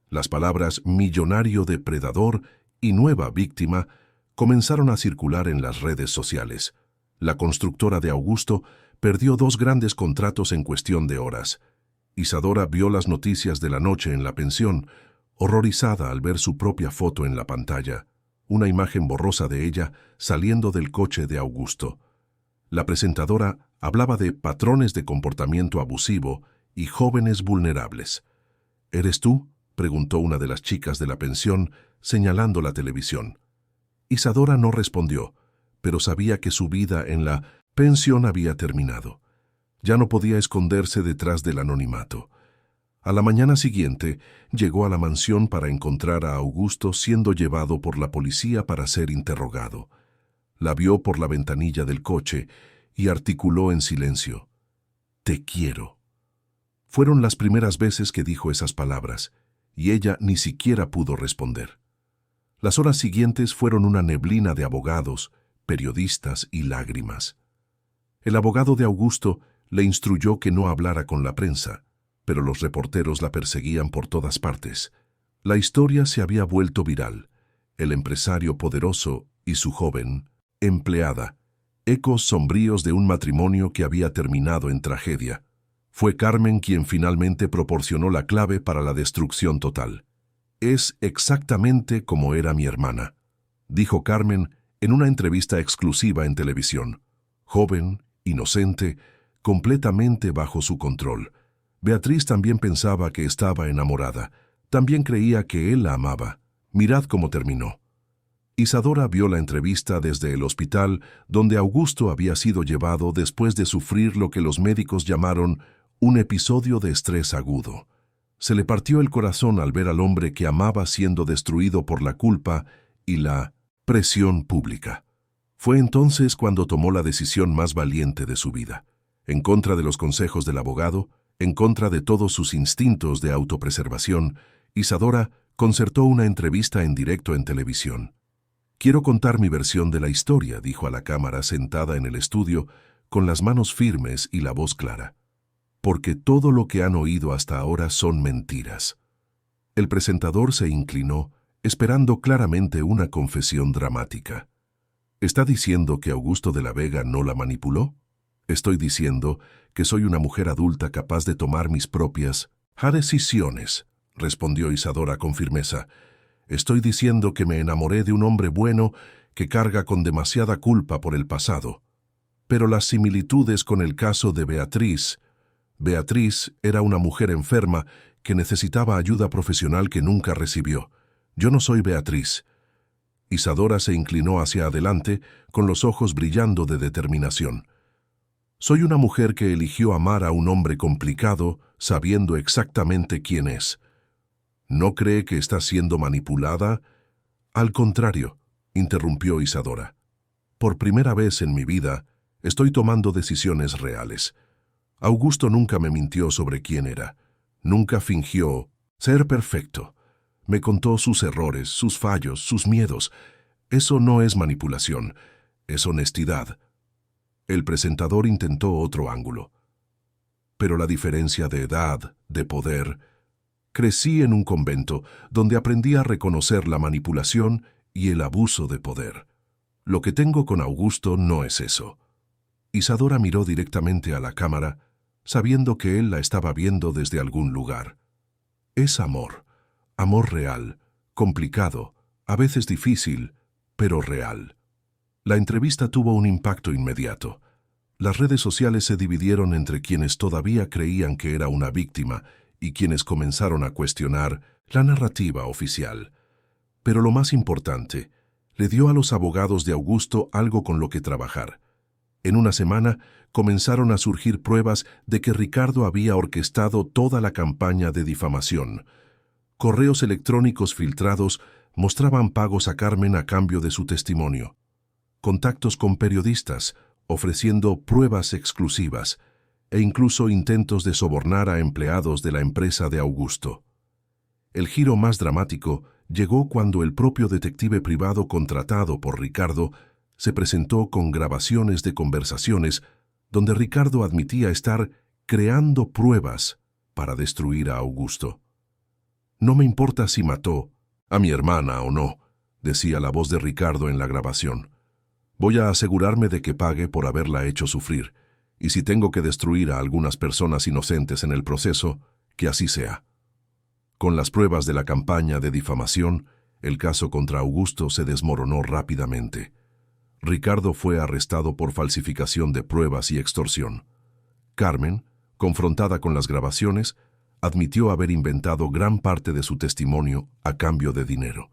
Las palabras «millonario depredador» y «nueva víctima» comenzaron a circular en las redes sociales. La constructora de Augusto perdió 2 grandes contratos en cuestión de horas. Isadora vio las noticias de la noche en la pensión, horrorizada al ver su propia foto en la pantalla, una imagen borrosa de ella saliendo del coche de Augusto. La presentadora hablaba de patrones de comportamiento abusivo y jóvenes vulnerables. «¿Eres tú?», preguntó una de las chicas de la pensión, señalando la televisión. Isadora no respondió, pero sabía que su vida en la Pensión había terminado. Ya no podía esconderse detrás del anonimato. A la mañana siguiente, llegó a la mansión para encontrar a Augusto siendo llevado por la policía para ser interrogado. La vio por la ventanilla del coche y articuló en silencio: «Te quiero». Fueron las primeras veces que dijo esas palabras, y ella ni siquiera pudo responder. Las horas siguientes fueron una neblina de abogados, periodistas y lágrimas. El abogado de Augusto le instruyó que no hablara con la prensa, pero los reporteros la perseguían por todas partes. La historia se había vuelto viral. El empresario poderoso y su joven empleada, ecos sombríos de un matrimonio que había terminado en tragedia. Fue Carmen quien finalmente proporcionó la clave para la destrucción total. «Es exactamente como era mi hermana», dijo Carmen en una entrevista exclusiva en televisión. Joven, inocente, completamente bajo su control. Beatriz también pensaba que estaba enamorada. También creía que él la amaba. Mirad cómo terminó. Isadora vio la entrevista desde el hospital donde Augusto había sido llevado después de sufrir lo que los médicos llamaron un episodio de estrés agudo. Se le partió el corazón al ver al hombre que amaba siendo destruido por la culpa y la presión pública. Fue entonces cuando tomó la decisión más valiente de su vida. En contra de los consejos del abogado, en contra de todos sus instintos de autopreservación, Isadora concertó una entrevista en directo en televisión. «Quiero contar mi versión de la historia», dijo a la cámara sentada en el estudio, con las manos firmes y la voz clara. «Porque todo lo que han oído hasta ahora son mentiras». El presentador se inclinó, esperando claramente una confesión dramática. «¿Está diciendo que Augusto de la Vega no la manipuló?» «Estoy diciendo que soy una mujer adulta capaz de tomar mis propias decisiones», respondió Isadora con firmeza. «Estoy diciendo que me enamoré de un hombre bueno que carga con demasiada culpa por el pasado. Pero las similitudes con el caso de Beatriz. Beatriz era una mujer enferma que necesitaba ayuda profesional que nunca recibió. Yo no soy Beatriz». Isadora se inclinó hacia adelante con los ojos brillando de determinación. «Soy una mujer que eligió amar a un hombre complicado sabiendo exactamente quién es». «¿No cree que está siendo manipulada?» «Al contrario», interrumpió Isadora. «Por primera vez en mi vida estoy tomando decisiones reales. Augusto nunca me mintió sobre quién era. Nunca fingió ser perfecto. Me contó sus errores, sus fallos, sus miedos. Eso no es manipulación, es honestidad». El presentador intentó otro ángulo. «Pero la diferencia de edad, de poder. Crecí en un convento donde aprendí a reconocer la manipulación y el abuso de poder. Lo que tengo con Augusto no es eso». Isadora miró directamente a la cámara, sabiendo que él la estaba viendo desde algún lugar. «Es amor, amor real, complicado, a veces difícil, pero real». La entrevista tuvo un impacto inmediato. Las redes sociales se dividieron entre quienes todavía creían que era una víctima y quienes comenzaron a cuestionar la narrativa oficial. Pero lo más importante, le dio a los abogados de Augusto algo con lo que trabajar. En una semana comenzaron a surgir pruebas de que Ricardo había orquestado toda la campaña de difamación. Correos electrónicos filtrados mostraban pagos a Carmen a cambio de su testimonio. Contactos con periodistas, ofreciendo pruebas exclusivas, e incluso intentos de sobornar a empleados de la empresa de Augusto. El giro más dramático llegó cuando el propio detective privado contratado por Ricardo se presentó con grabaciones de conversaciones donde Ricardo admitía estar creando pruebas para destruir a Augusto. «No me importa si mató a mi hermana o no», decía la voz de Ricardo en la grabación. «Voy a asegurarme de que pague por haberla hecho sufrir, y si tengo que destruir a algunas personas inocentes en el proceso, que así sea». Con las pruebas de la campaña de difamación, el caso contra Augusto se desmoronó rápidamente. Ricardo fue arrestado por falsificación de pruebas y extorsión. Carmen, confrontada con las grabaciones, admitió haber inventado gran parte de su testimonio a cambio de dinero.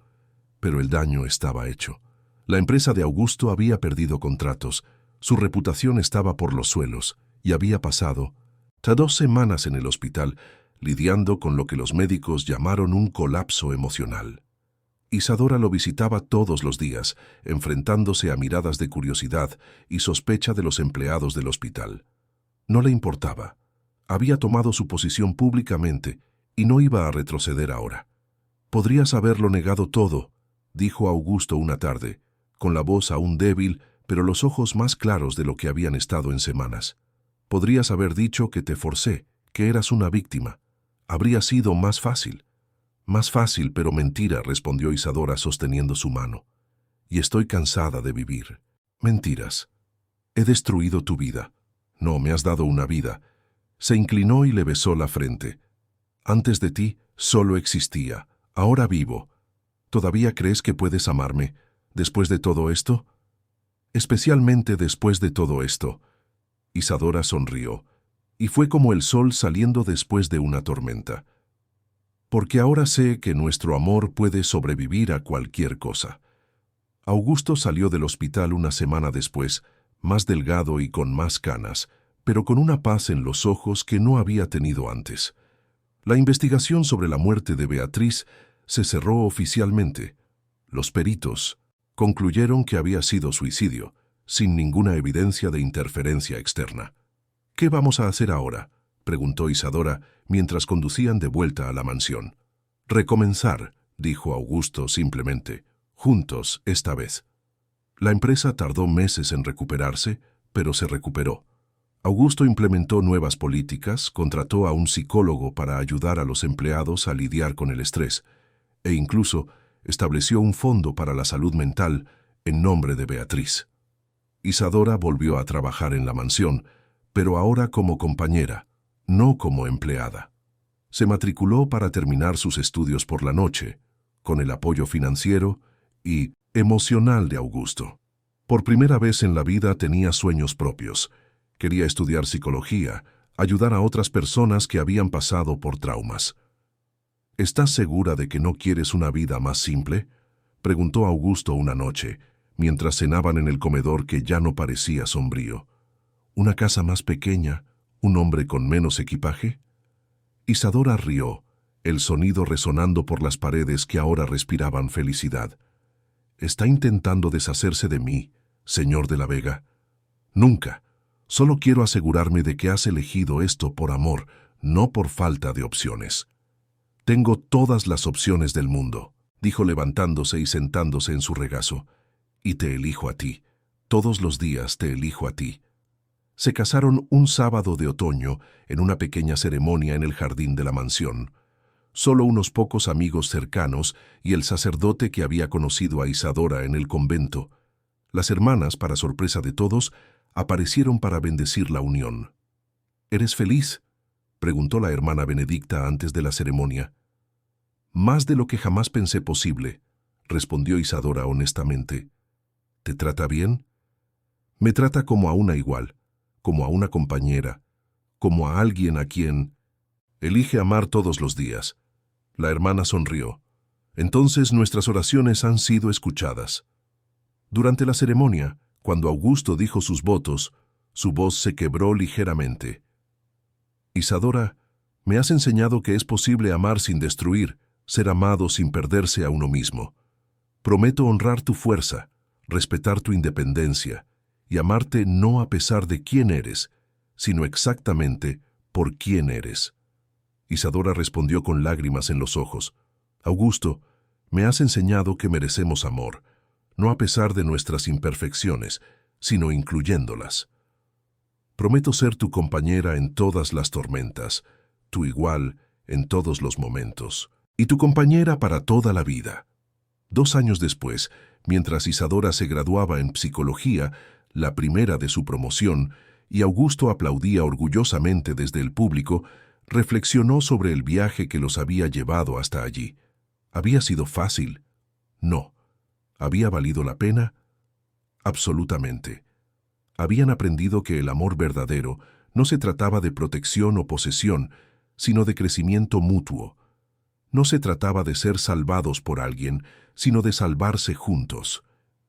Pero el daño estaba hecho. La empresa de Augusto había perdido contratos, Su reputación estaba por los suelos y había pasado 2 semanas en el hospital lidiando con lo que los médicos llamaron un colapso emocional. Isadora lo visitaba todos los días, enfrentándose a miradas de curiosidad y sospecha de los empleados del hospital. No le importaba. Había tomado su posición públicamente y no iba a retroceder ahora. «Podrías haberlo negado todo», dijo Augusto una tarde, con la voz aún débil, pero los ojos más claros de lo que habían estado en semanas. «Podrías haber dicho que te forcé, que eras una víctima. Habría sido más fácil». «Más fácil, pero mentira», respondió Isadora sosteniendo su mano. «Y estoy cansada de vivir. Mentiras. He destruido tu vida. No, me has dado una vida». Se inclinó y le besó la frente. «Antes de ti solo existía. Ahora vivo. ¿Todavía crees que puedes amarme después de todo esto?» «Especialmente después de todo esto». Isadora sonrió, y fue como el sol saliendo después de una tormenta. «Porque ahora sé que nuestro amor puede sobrevivir a cualquier cosa». Augusto salió del hospital una semana después, más delgado y con más canas, pero con una paz en los ojos que no había tenido antes. La investigación sobre la muerte de Beatriz se cerró oficialmente. Los peritos concluyeron que había sido suicidio, sin ninguna evidencia de interferencia externa. «¿Qué vamos a hacer ahora?», preguntó Isadora mientras conducían de vuelta a la mansión. «Recomenzar», dijo Augusto simplemente, «juntos esta vez». La empresa tardó meses en recuperarse, pero se recuperó. Augusto implementó nuevas políticas, contrató a un psicólogo para ayudar a los empleados a lidiar con el estrés, e incluso estableció un fondo para la salud mental en nombre de Beatriz. Isadora volvió a trabajar en la mansión, pero ahora como compañera, no como empleada. Se matriculó para terminar sus estudios por la noche, con el apoyo financiero y emocional de Augusto. Por primera vez en la vida tenía sueños propios. Quería estudiar psicología, ayudar a otras personas que habían pasado por traumas. «¿Estás segura de que no quieres una vida más simple?», preguntó Augusto una noche, mientras cenaban en el comedor que ya no parecía sombrío. «¿Una casa más pequeña? ¿Un hombre con menos equipaje?». Isadora rió, el sonido resonando por las paredes que ahora respiraban felicidad. «¿Está intentando deshacerse de mí, señor de la Vega?». «Nunca. Solo quiero asegurarme de que has elegido esto por amor, no por falta de opciones». «Tengo todas las opciones del mundo», dijo levantándose y sentándose en su regazo. «Y te elijo a ti. Todos los días te elijo a ti». Se casaron un sábado de otoño en una pequeña ceremonia en el jardín de la mansión. Solo unos pocos amigos cercanos y el sacerdote que había conocido a Isadora en el convento. Las hermanas, para sorpresa de todos, aparecieron para bendecir la unión. «¿Eres feliz?», preguntó la hermana Benedicta antes de la ceremonia. «Más de lo que jamás pensé posible», respondió Isadora honestamente. «¿Te trata bien?». «Me trata como a una igual, como a una compañera, como a alguien a quien elige amar todos los días». La hermana sonrió. «Entonces nuestras oraciones han sido escuchadas». Durante la ceremonia, cuando Augusto dijo sus votos, su voz se quebró ligeramente. «Isadora, me has enseñado que es posible amar sin destruir, ser amado sin perderse a uno mismo. Prometo honrar tu fuerza, respetar tu independencia y amarte no a pesar de quién eres, sino exactamente por quién eres». Isadora respondió con lágrimas en los ojos. «Augusto, me has enseñado que merecemos amor, no a pesar de nuestras imperfecciones, sino incluyéndolas. Prometo ser tu compañera en todas las tormentas, tu igual en todos los momentos, y tu compañera para toda la vida». 2 años después, mientras Isadora se graduaba en psicología, la primera de su promoción, y Augusto aplaudía orgullosamente desde el público, reflexionó sobre el viaje que los había llevado hasta allí. ¿Había sido fácil? No. ¿Había valido la pena? Absolutamente. Habían aprendido que el amor verdadero no se trataba de protección o posesión, sino de crecimiento mutuo. No se trataba de ser salvados por alguien, sino de salvarse juntos.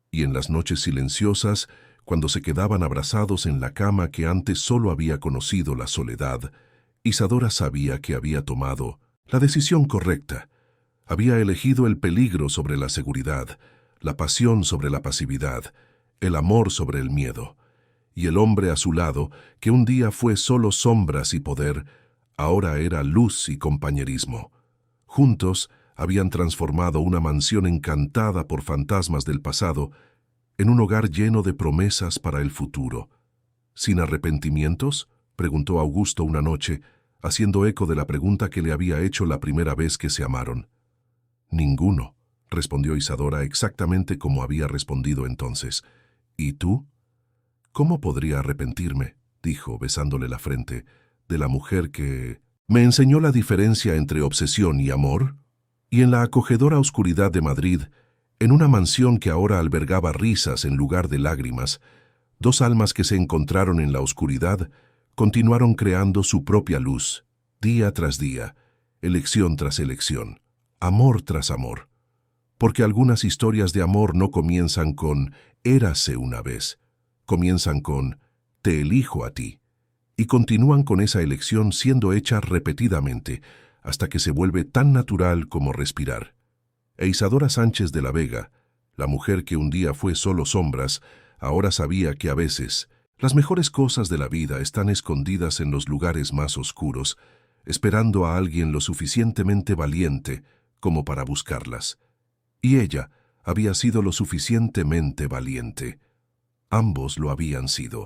Y en las noches silenciosas, cuando se quedaban abrazados en la cama que antes solo había conocido la soledad, Isadora sabía que había tomado la decisión correcta. Había elegido el peligro sobre la seguridad, la pasión sobre la pasividad, el amor sobre el miedo. Y el hombre a su lado, que un día fue solo sombras y poder, ahora era luz y compañerismo. Juntos habían transformado una mansión encantada por fantasmas del pasado en un hogar lleno de promesas para el futuro. ¿Sin arrepentimientos?, preguntó Augusto una noche, haciendo eco de la pregunta que le había hecho la primera vez que se amaron. Ninguno, respondió Isadora exactamente como había respondido entonces. ¿Y tú? ¿Cómo podría arrepentirme?, dijo, besándole la frente, de la mujer que me enseñó la diferencia entre obsesión y amor? Y en la acogedora oscuridad de Madrid, en una mansión que ahora albergaba risas en lugar de lágrimas, dos almas que se encontraron en la oscuridad continuaron creando su propia luz, día tras día, elección tras elección, amor tras amor. Porque algunas historias de amor no comienzan con «érase una vez», comienzan con «te elijo a ti», y continúan con esa elección siendo hecha repetidamente, hasta que se vuelve tan natural como respirar. E Isadora Sánchez de la Vega, la mujer que un día fue solo sombras, ahora sabía que a veces las mejores cosas de la vida están escondidas en los lugares más oscuros, esperando a alguien lo suficientemente valiente como para buscarlas. Y ella había sido lo suficientemente valiente. Ambos lo habían sido.